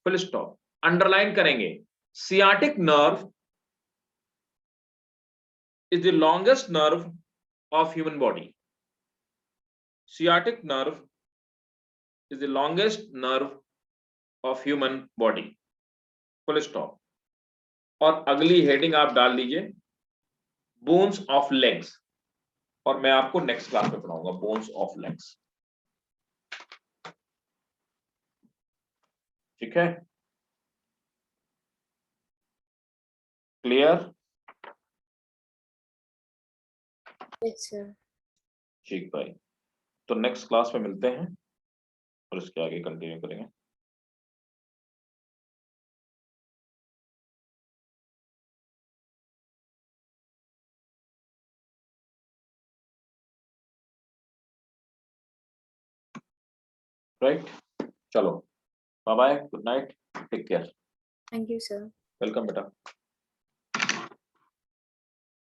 full stop. Underline करेंगे, sciatic nerve is the longest nerve of human body. Sciatic nerve is the longest nerve of human body. Full stop. और अगली हेडिंग आप डाल लीजिए बोन्स ऑफ लेग्स, और मैं आपको नेक्स्ट क्लास में पढ़ाऊंगा बोन्स ऑफ लेग्स. ठीक है, क्लियर? Yes, sir. ठीक भाई, तो नेक्स्ट क्लास में मिलते हैं और इसके आगे कंटिन्यू करेंगे. राइट, चलो bye bye, good night, take care. Thank you, sir. Welcome बेटा.